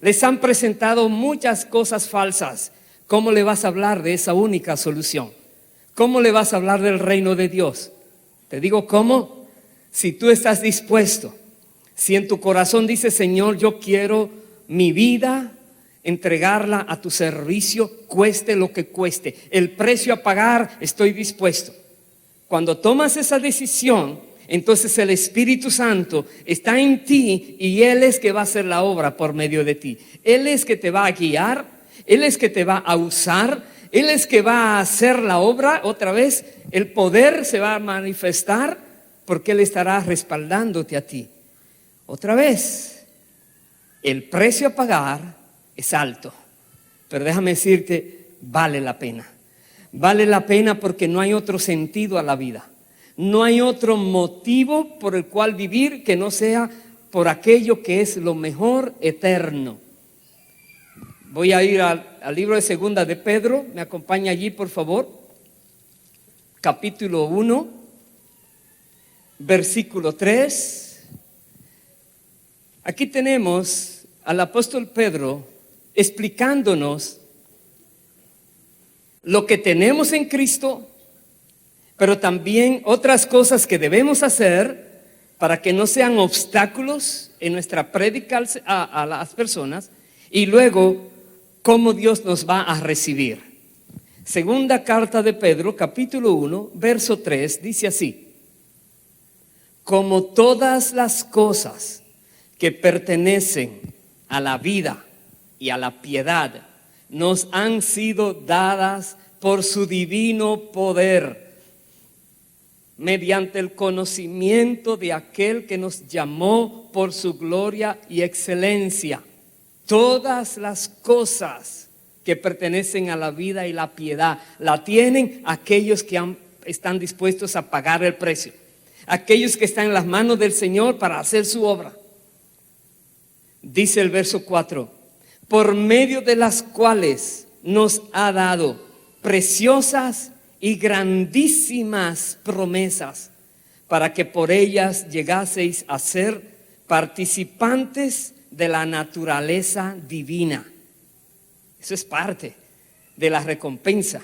Les han presentado muchas cosas falsas, ¿cómo le vas a hablar de esa única solución? ¿Cómo le vas a hablar del reino de Dios? Te digo cómo. Si tú estás dispuesto, si en tu corazón dices, Señor, yo quiero mi vida entregarla a tu servicio, cueste lo que cueste, el precio a pagar, estoy dispuesto. Cuando tomas esa decisión, entonces el Espíritu Santo está en ti y Él es que va a hacer la obra por medio de ti. Él es que te va a guiar, Él es que te va a usar, Él es que va a hacer la obra. Otra vez, el poder se va a manifestar porque Él estará respaldándote a ti. Otra vez, el precio a pagar es alto, pero déjame decirte, vale la pena. Vale la pena porque no hay otro sentido a la vida. No hay otro motivo por el cual vivir que no sea por aquello que es lo mejor eterno. Voy a ir al libro de Segunda de Pedro, me acompaña allí por favor, capítulo 1, versículo 3. Aquí tenemos al apóstol Pedro explicándonos lo que tenemos en Cristo, pero también otras cosas que debemos hacer para que no sean obstáculos en nuestra prédica a las personas, y luego cómo Dios nos va a recibir. Segunda carta de Pedro, capítulo 1, verso 3, dice así: como todas las cosas que pertenecen a la vida y a la piedad nos han sido dadas por su divino poder, mediante el conocimiento de aquel que nos llamó por su gloria y excelencia. Todas las cosas que pertenecen a la vida y la piedad la tienen aquellos que están dispuestos a pagar el precio, aquellos que están en las manos del Señor para hacer su obra. Dice el verso 4: por medio de las cuales nos ha dado preciosas y grandísimas promesas, para que por ellas llegaseis a ser participantes de la naturaleza divina. Eso es parte de la recompensa.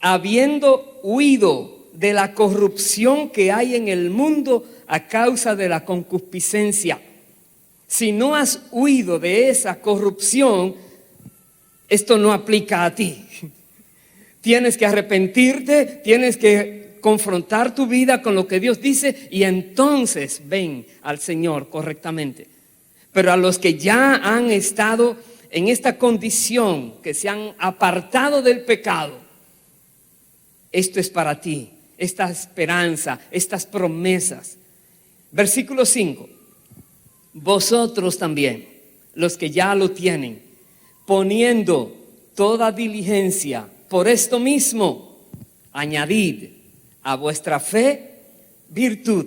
Habiendo huido de la corrupción que hay en el mundo a causa de la concupiscencia. Si no has huido de esa corrupción, esto no aplica a ti. Tienes que arrepentirte, tienes que confrontar tu vida con lo que Dios dice y entonces ven al Señor correctamente. Pero a los que ya han estado en esta condición, que se han apartado del pecado, esto es para ti, esta esperanza, estas promesas. Versículo 5. Vosotros también, los que ya lo tienen, poniendo toda diligencia, por esto mismo, añadid a vuestra fe virtud,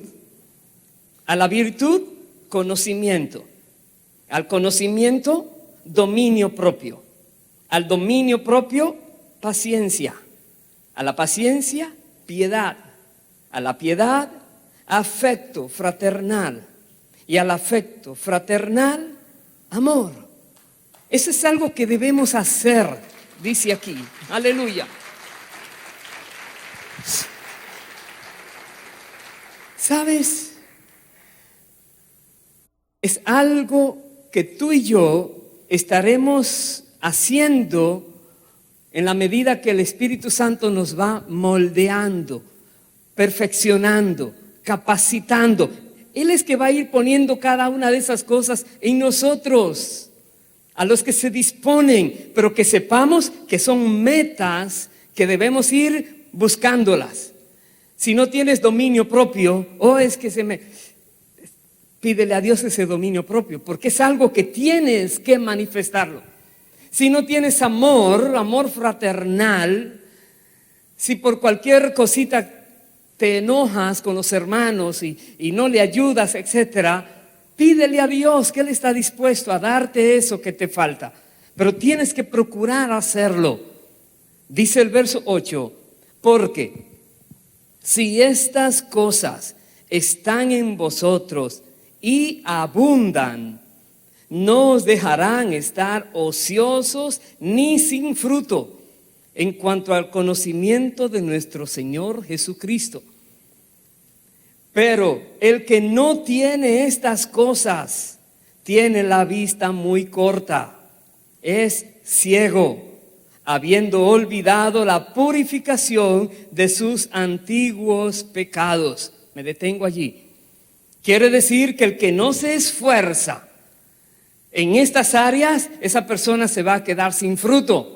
a la virtud conocimiento, al conocimiento dominio propio, al dominio propio paciencia, a la paciencia piedad, a la piedad afecto fraternal y al afecto fraternal amor. Eso es algo que debemos hacer, dice aquí. Aleluya. ¿Sabes? Es algo que tú y yo estaremos haciendo en la medida que el Espíritu Santo nos va moldeando, perfeccionando, capacitando. Él es que va a ir poniendo cada una de esas cosas en nosotros, a los que se disponen, pero que sepamos que son metas que debemos ir buscándolas. Si no tienes dominio propio, es que pídele a Dios ese dominio propio, porque es algo que tienes que manifestarlo. Si no tienes amor fraternal, si por cualquier cosita te enojas con los hermanos y no le ayudas, etcétera, pídele a Dios que Él está dispuesto a darte eso que te falta. Pero tienes que procurar hacerlo. Dice el verso 8, porque si estas cosas están en vosotros y abundan, no os dejarán estar ociosos ni sin fruto en cuanto al conocimiento de nuestro Señor Jesucristo. Pero el que no tiene estas cosas, tiene la vista muy corta, es ciego, habiendo olvidado la purificación de sus antiguos pecados. Me detengo allí. Quiere decir que el que no se esfuerza en estas áreas, esa persona se va a quedar sin fruto.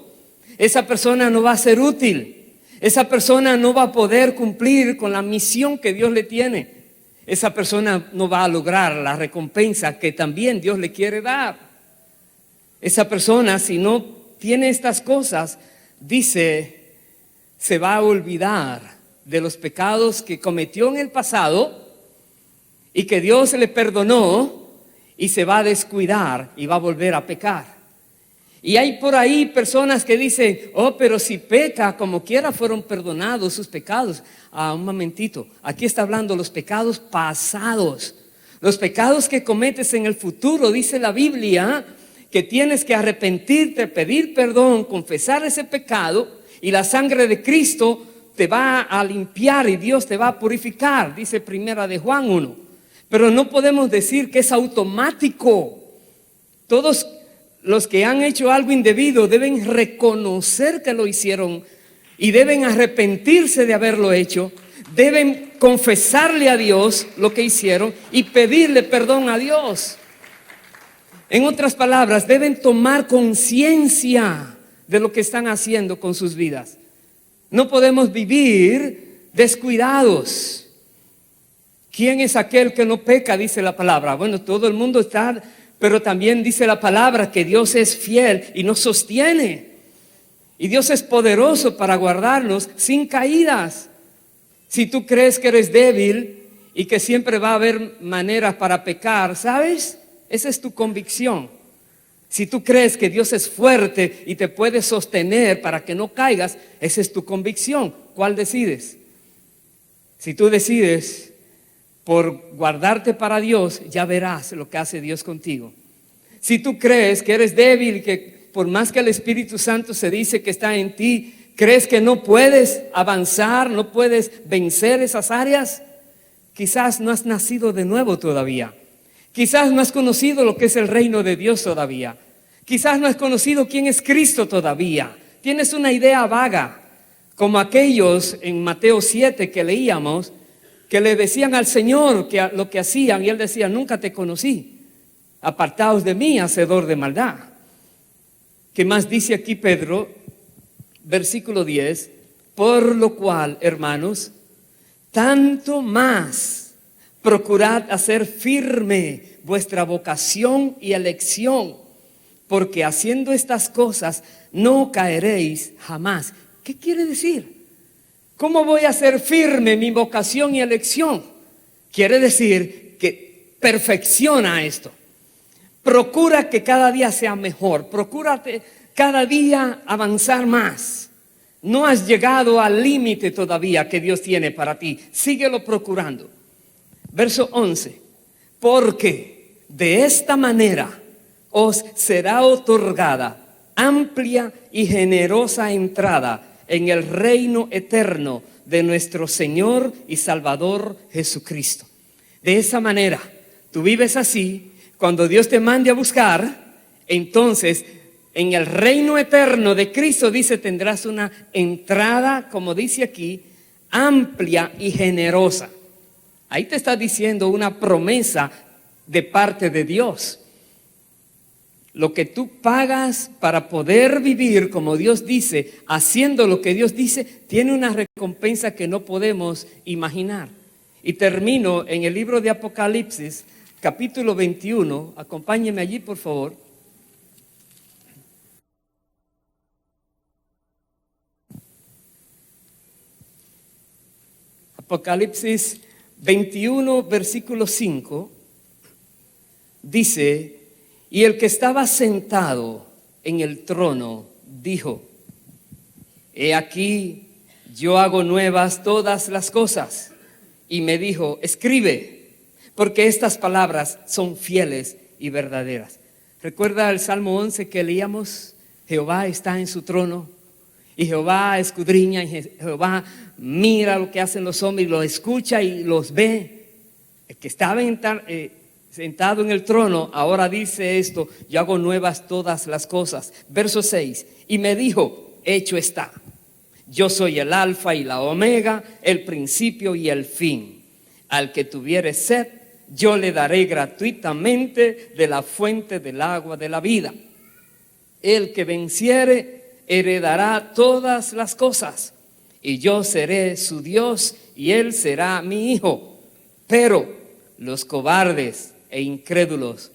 Esa persona no va a ser útil. Esa persona no va a poder cumplir con la misión que Dios le tiene. Esa persona no va a lograr la recompensa que también Dios le quiere dar. Esa persona, si no tiene estas cosas, dice, se va a olvidar de los pecados que cometió en el pasado y que Dios le perdonó, y se va a descuidar y va a volver a pecar. Y hay por ahí personas que dicen, oh, pero si peca, como quiera fueron perdonados sus pecados. Un momentito, aquí está hablando los pecados pasados. Los pecados que cometes en el futuro, dice la Biblia, que tienes que arrepentirte, pedir perdón, confesar ese pecado, y la sangre de Cristo te va a limpiar y Dios te va a purificar, dice Primera de Juan 1. Pero no podemos decir que es automático. Todos los que han hecho algo indebido deben reconocer que lo hicieron y deben arrepentirse de haberlo hecho. Deben confesarle a Dios lo que hicieron y pedirle perdón a Dios. En otras palabras, deben tomar conciencia de lo que están haciendo con sus vidas. No podemos vivir descuidados. ¿Quién es aquel que no peca? Dice la palabra. Bueno, todo el mundo está, pero también dice la palabra que Dios es fiel y nos sostiene. Y Dios es poderoso para guardarnos sin caídas. Si tú crees que eres débil y que siempre va a haber maneras para pecar, ¿sabes? Esa es tu convicción. Si tú crees que Dios es fuerte y te puede sostener para que no caigas, esa es tu convicción. ¿Cuál decides? Si tú decides por guardarte para Dios, ya verás lo que hace Dios contigo. Si tú crees que eres débil y que por más que el Espíritu Santo se dice que está en ti, crees que no puedes avanzar, no puedes vencer esas áreas, quizás no has nacido de nuevo todavía. Quizás no has conocido lo que es el reino de Dios todavía. Quizás no has conocido quién es Cristo todavía. Tienes una idea vaga, como aquellos en Mateo 7 que leíamos, que le decían al Señor que lo que hacían, y Él decía, nunca te conocí, apartaos de mí, hacedor de maldad. ¿Qué más dice aquí Pedro? Versículo 10, por lo cual, hermanos, tanto más procurad hacer firme vuestra vocación y elección, porque haciendo estas cosas no caeréis jamás. ¿Qué quiere decir? ¿Cómo voy a hacer firme mi vocación y elección? Quiere decir que perfecciona esto. Procura que cada día sea mejor. Procúrate cada día avanzar más. No has llegado al límite todavía que Dios tiene para ti. Síguelo procurando. Verso 11. Porque de esta manera os será otorgada amplia y generosa entrada en el reino eterno de nuestro Señor y Salvador Jesucristo. De esa manera, tú vives así, cuando Dios te mande a buscar, entonces en el reino eterno de Cristo, dice, tendrás una entrada, como dice aquí, amplia y generosa. Ahí te está diciendo una promesa de parte de Dios. Lo que tú pagas para poder vivir como Dios dice, haciendo lo que Dios dice, tiene una recompensa que no podemos imaginar. Y termino en el libro de Apocalipsis, capítulo 21. Acompáñeme allí, por favor. Apocalipsis 21, versículo 5, dice: y el que estaba sentado en el trono dijo: he aquí, yo hago nuevas todas las cosas. Y me dijo: escribe, porque estas palabras son fieles y verdaderas. ¿Recuerda el Salmo 11 que leíamos? Jehová está en su trono Y Jehová escudriña, y Jehová mira lo que hacen los hombres y los escucha y los ve. El que estaba sentado en el trono ahora dice esto: yo hago nuevas todas las cosas. Verso 6, y me dijo: hecho está. Yo soy el alfa y la omega, el principio y el fin. Al que tuviere sed, yo le daré gratuitamente de la fuente del agua de la vida. El que venciere heredará todas las cosas, y yo seré su Dios y él será mi hijo. Pero los cobardes e incrédulos,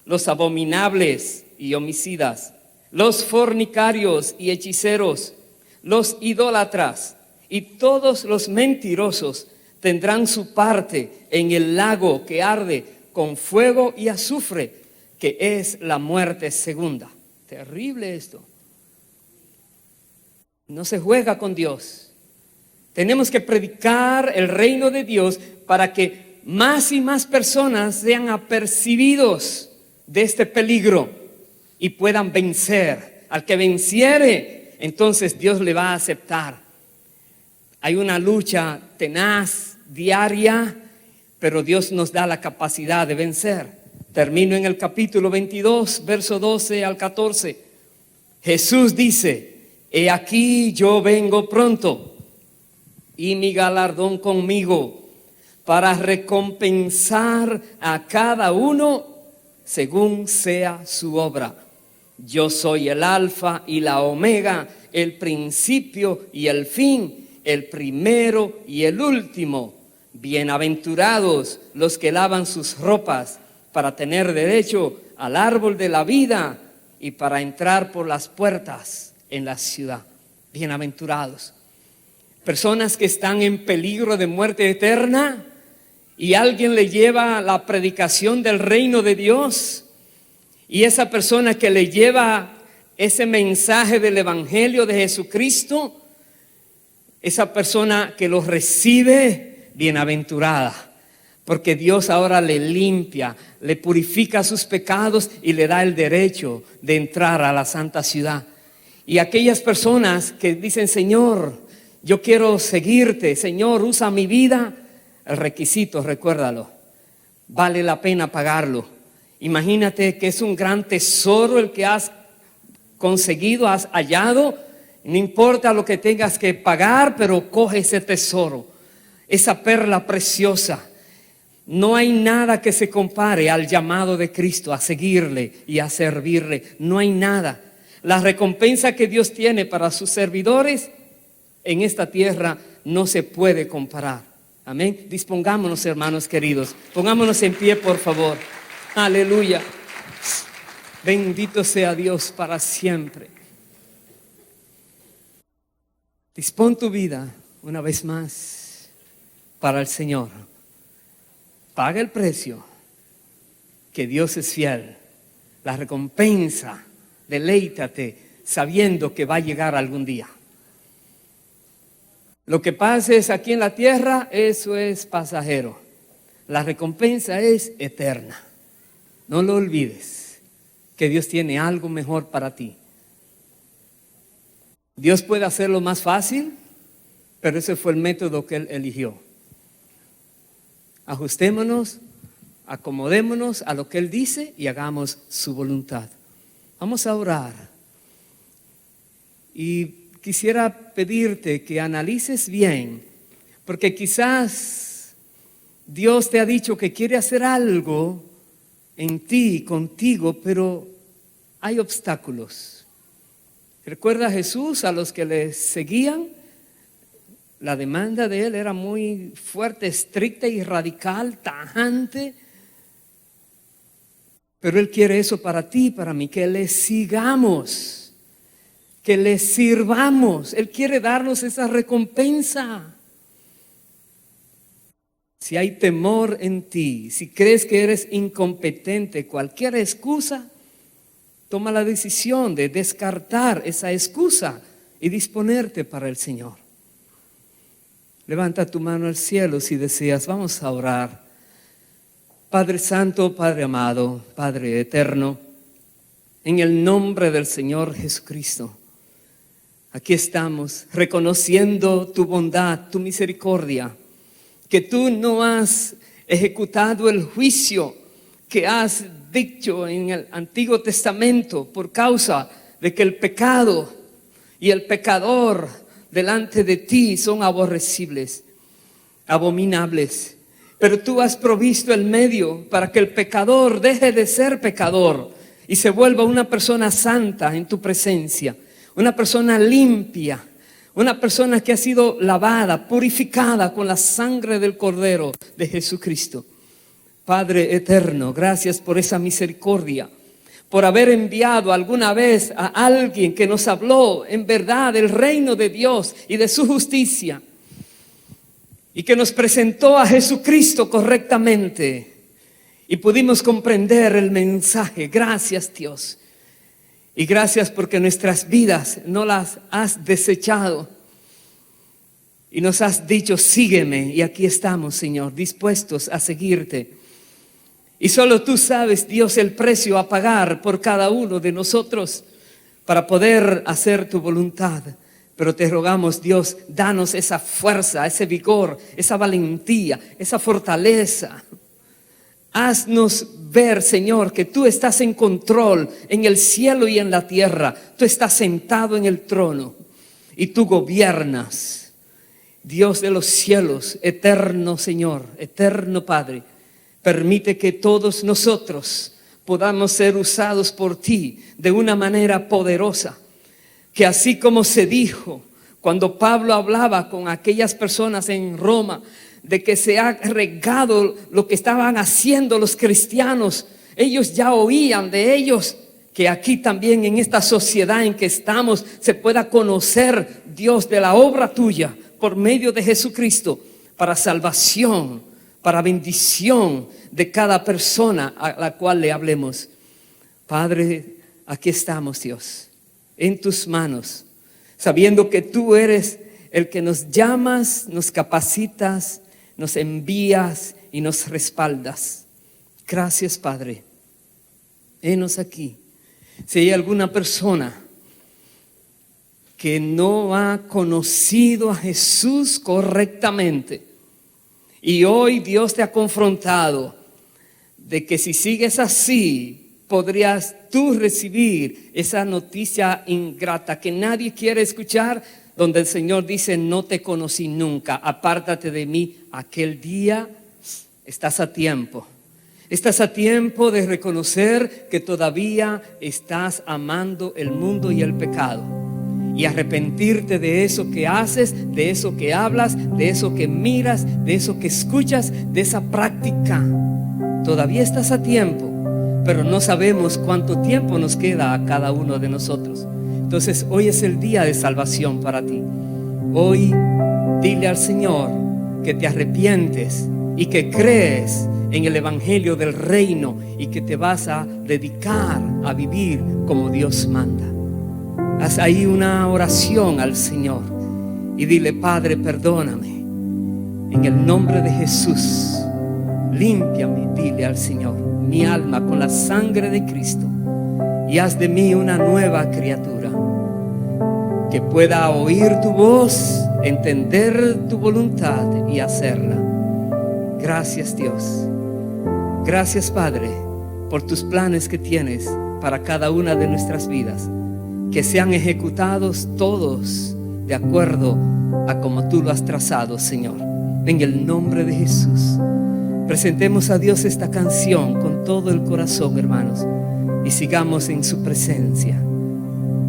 los abominables y homicidas, los fornicarios y hechiceros, los idólatras y todos los mentirosos tendrán su parte en el lago que arde con fuego y azufre, que es la muerte segunda. Terrible esto. No se juega con Dios. Tenemos que predicar el reino de Dios para que más y más personas sean apercibidos de este peligro y puedan vencer. Al que venciere, entonces Dios le va a aceptar. Hay una lucha tenaz, diaria, pero Dios nos da la capacidad de vencer. Termino en el capítulo 22, verso 12 al 14. Jesús dice: he aquí yo vengo pronto, y mi galardón conmigo, para recompensar a cada uno según sea su obra. Yo soy el alfa y la omega, el principio y el fin, el primero y el último. Bienaventurados los que lavan sus ropas para tener derecho al árbol de la vida y para entrar por las puertas en la ciudad. Bienaventurados. Personas que están en peligro de muerte eterna y alguien le lleva la predicación del reino de Dios, y esa persona que le lleva ese mensaje del evangelio de Jesucristo, esa persona que lo recibe, bienaventurada, porque Dios ahora le limpia, le purifica sus pecados y le da el derecho de entrar a la santa ciudad. Y aquellas personas que dicen: Señor, yo quiero seguirte, Señor, usa mi vida. El requisito, recuérdalo, vale la pena pagarlo. Imagínate que es un gran tesoro el que has conseguido, has hallado. No importa lo que tengas que pagar, pero coge ese tesoro, esa perla preciosa. No hay nada que se compare al llamado de Cristo a seguirle y a servirle. No hay nada. La recompensa que Dios tiene para sus servidores en esta tierra no se puede comparar. Amén. Dispongámonos, hermanos queridos. Pongámonos en pie, por favor. Aleluya. Bendito sea Dios para siempre. Dispón tu vida una vez más para el Señor. Paga el precio, que Dios es fiel. La recompensa, deleítate sabiendo que va a llegar algún día. Lo que pases aquí en la tierra, eso es pasajero. La recompensa es eterna. No lo olvides, que Dios tiene algo mejor para ti. Dios puede hacerlo más fácil, pero ese fue el método que Él eligió. Ajustémonos, acomodémonos a lo que Él dice y hagamos su voluntad. Vamos a orar. Y quisiera pedirte que analices bien, porque quizás Dios te ha dicho que quiere hacer algo en ti, contigo, pero hay obstáculos. ¿Recuerda a Jesús, a los que le seguían? La demanda de Él era muy fuerte, estricta y radical, tajante. Pero Él quiere eso para ti, para mí, que le sigamos, que le sirvamos. Él quiere darnos esa recompensa. Si hay temor en ti, si crees que eres incompetente, cualquier excusa, toma la decisión de descartar esa excusa y disponerte para el Señor. Levanta tu mano al cielo si deseas. Vamos a orar. Padre Santo, Padre amado, Padre eterno, en el nombre del Señor Jesucristo, Aquí estamos reconociendo tu bondad, tu misericordia, que tú no has ejecutado el juicio que has dicho en el Antiguo Testamento por causa de que el pecado y el pecador delante de ti son aborrecibles, abominables. Pero tú has provisto el medio para que el pecador deje de ser pecador y se vuelva una persona santa en tu presencia, una persona limpia, una persona que ha sido lavada, purificada con la sangre del Cordero de Jesucristo. Padre eterno, gracias por esa misericordia, por haber enviado alguna vez a alguien que nos habló en verdad del reino de Dios y de su justicia, y que nos presentó a Jesucristo correctamente y pudimos comprender el mensaje. Gracias, Dios. Y gracias porque nuestras vidas no las has desechado y nos has dicho, sígueme. Y aquí estamos, Señor, dispuestos a seguirte. Y solo tú sabes, Dios, el precio a pagar por cada uno de nosotros para poder hacer tu voluntad. Pero te rogamos, Dios, danos esa fuerza, ese vigor, esa valentía, esa fortaleza. Haznos ver, Señor, que tú estás en control en el cielo y en la tierra. Tú estás sentado en el trono y tú gobiernas. Dios de los cielos, eterno Señor, eterno Padre, permite que todos nosotros podamos ser usados por ti de una manera poderosa. Que así como se dijo cuando Pablo hablaba con aquellas personas en Roma, de que se ha regado lo que estaban haciendo los cristianos, ellos ya oían de ellos, que aquí también en esta sociedad en que estamos se pueda conocer, Dios, de la obra tuya por medio de Jesucristo, para salvación, para bendición de cada persona a la cual le hablemos. Padre, aquí estamos, Dios, en tus manos, sabiendo que tú eres el que nos llamas, nos capacitas, nos envías y nos respaldas. Gracias, Padre. Henos aquí. Si hay alguna persona que no ha conocido a Jesús correctamente y hoy Dios te ha confrontado de que si sigues así, podrías tú recibir esa noticia ingrata que nadie quiere escuchar, donde el Señor dice, no te conocí nunca, apártate de mí. Aquel día estás a tiempo. Estás a tiempo de reconocer que todavía estás amando el mundo y el pecado y arrepentirte de eso que haces, de eso que hablas, de eso que miras, de eso que escuchas, de esa práctica. Todavía estás a tiempo. Pero no sabemos cuánto tiempo nos queda a cada uno de nosotros. Entonces hoy es el día de salvación para ti. Hoy dile al Señor que te arrepientes y que crees en el evangelio del reino y que te vas a dedicar a vivir como Dios manda. Haz ahí una oración al Señor y dile, Padre, perdóname. En el nombre de Jesús, límpiame, dile al Señor, mi alma con la sangre de Cristo y haz de mí una nueva criatura que pueda oír tu voz, entender tu voluntad y hacerla. Gracias, Dios. Gracias, Padre, por tus planes que tienes para cada una de nuestras vidas, que sean ejecutados todos de acuerdo a como tú lo has trazado, Señor. En el nombre de Jesús. Presentemos a Dios esta canción con todo el corazón, hermanos, y sigamos en su presencia.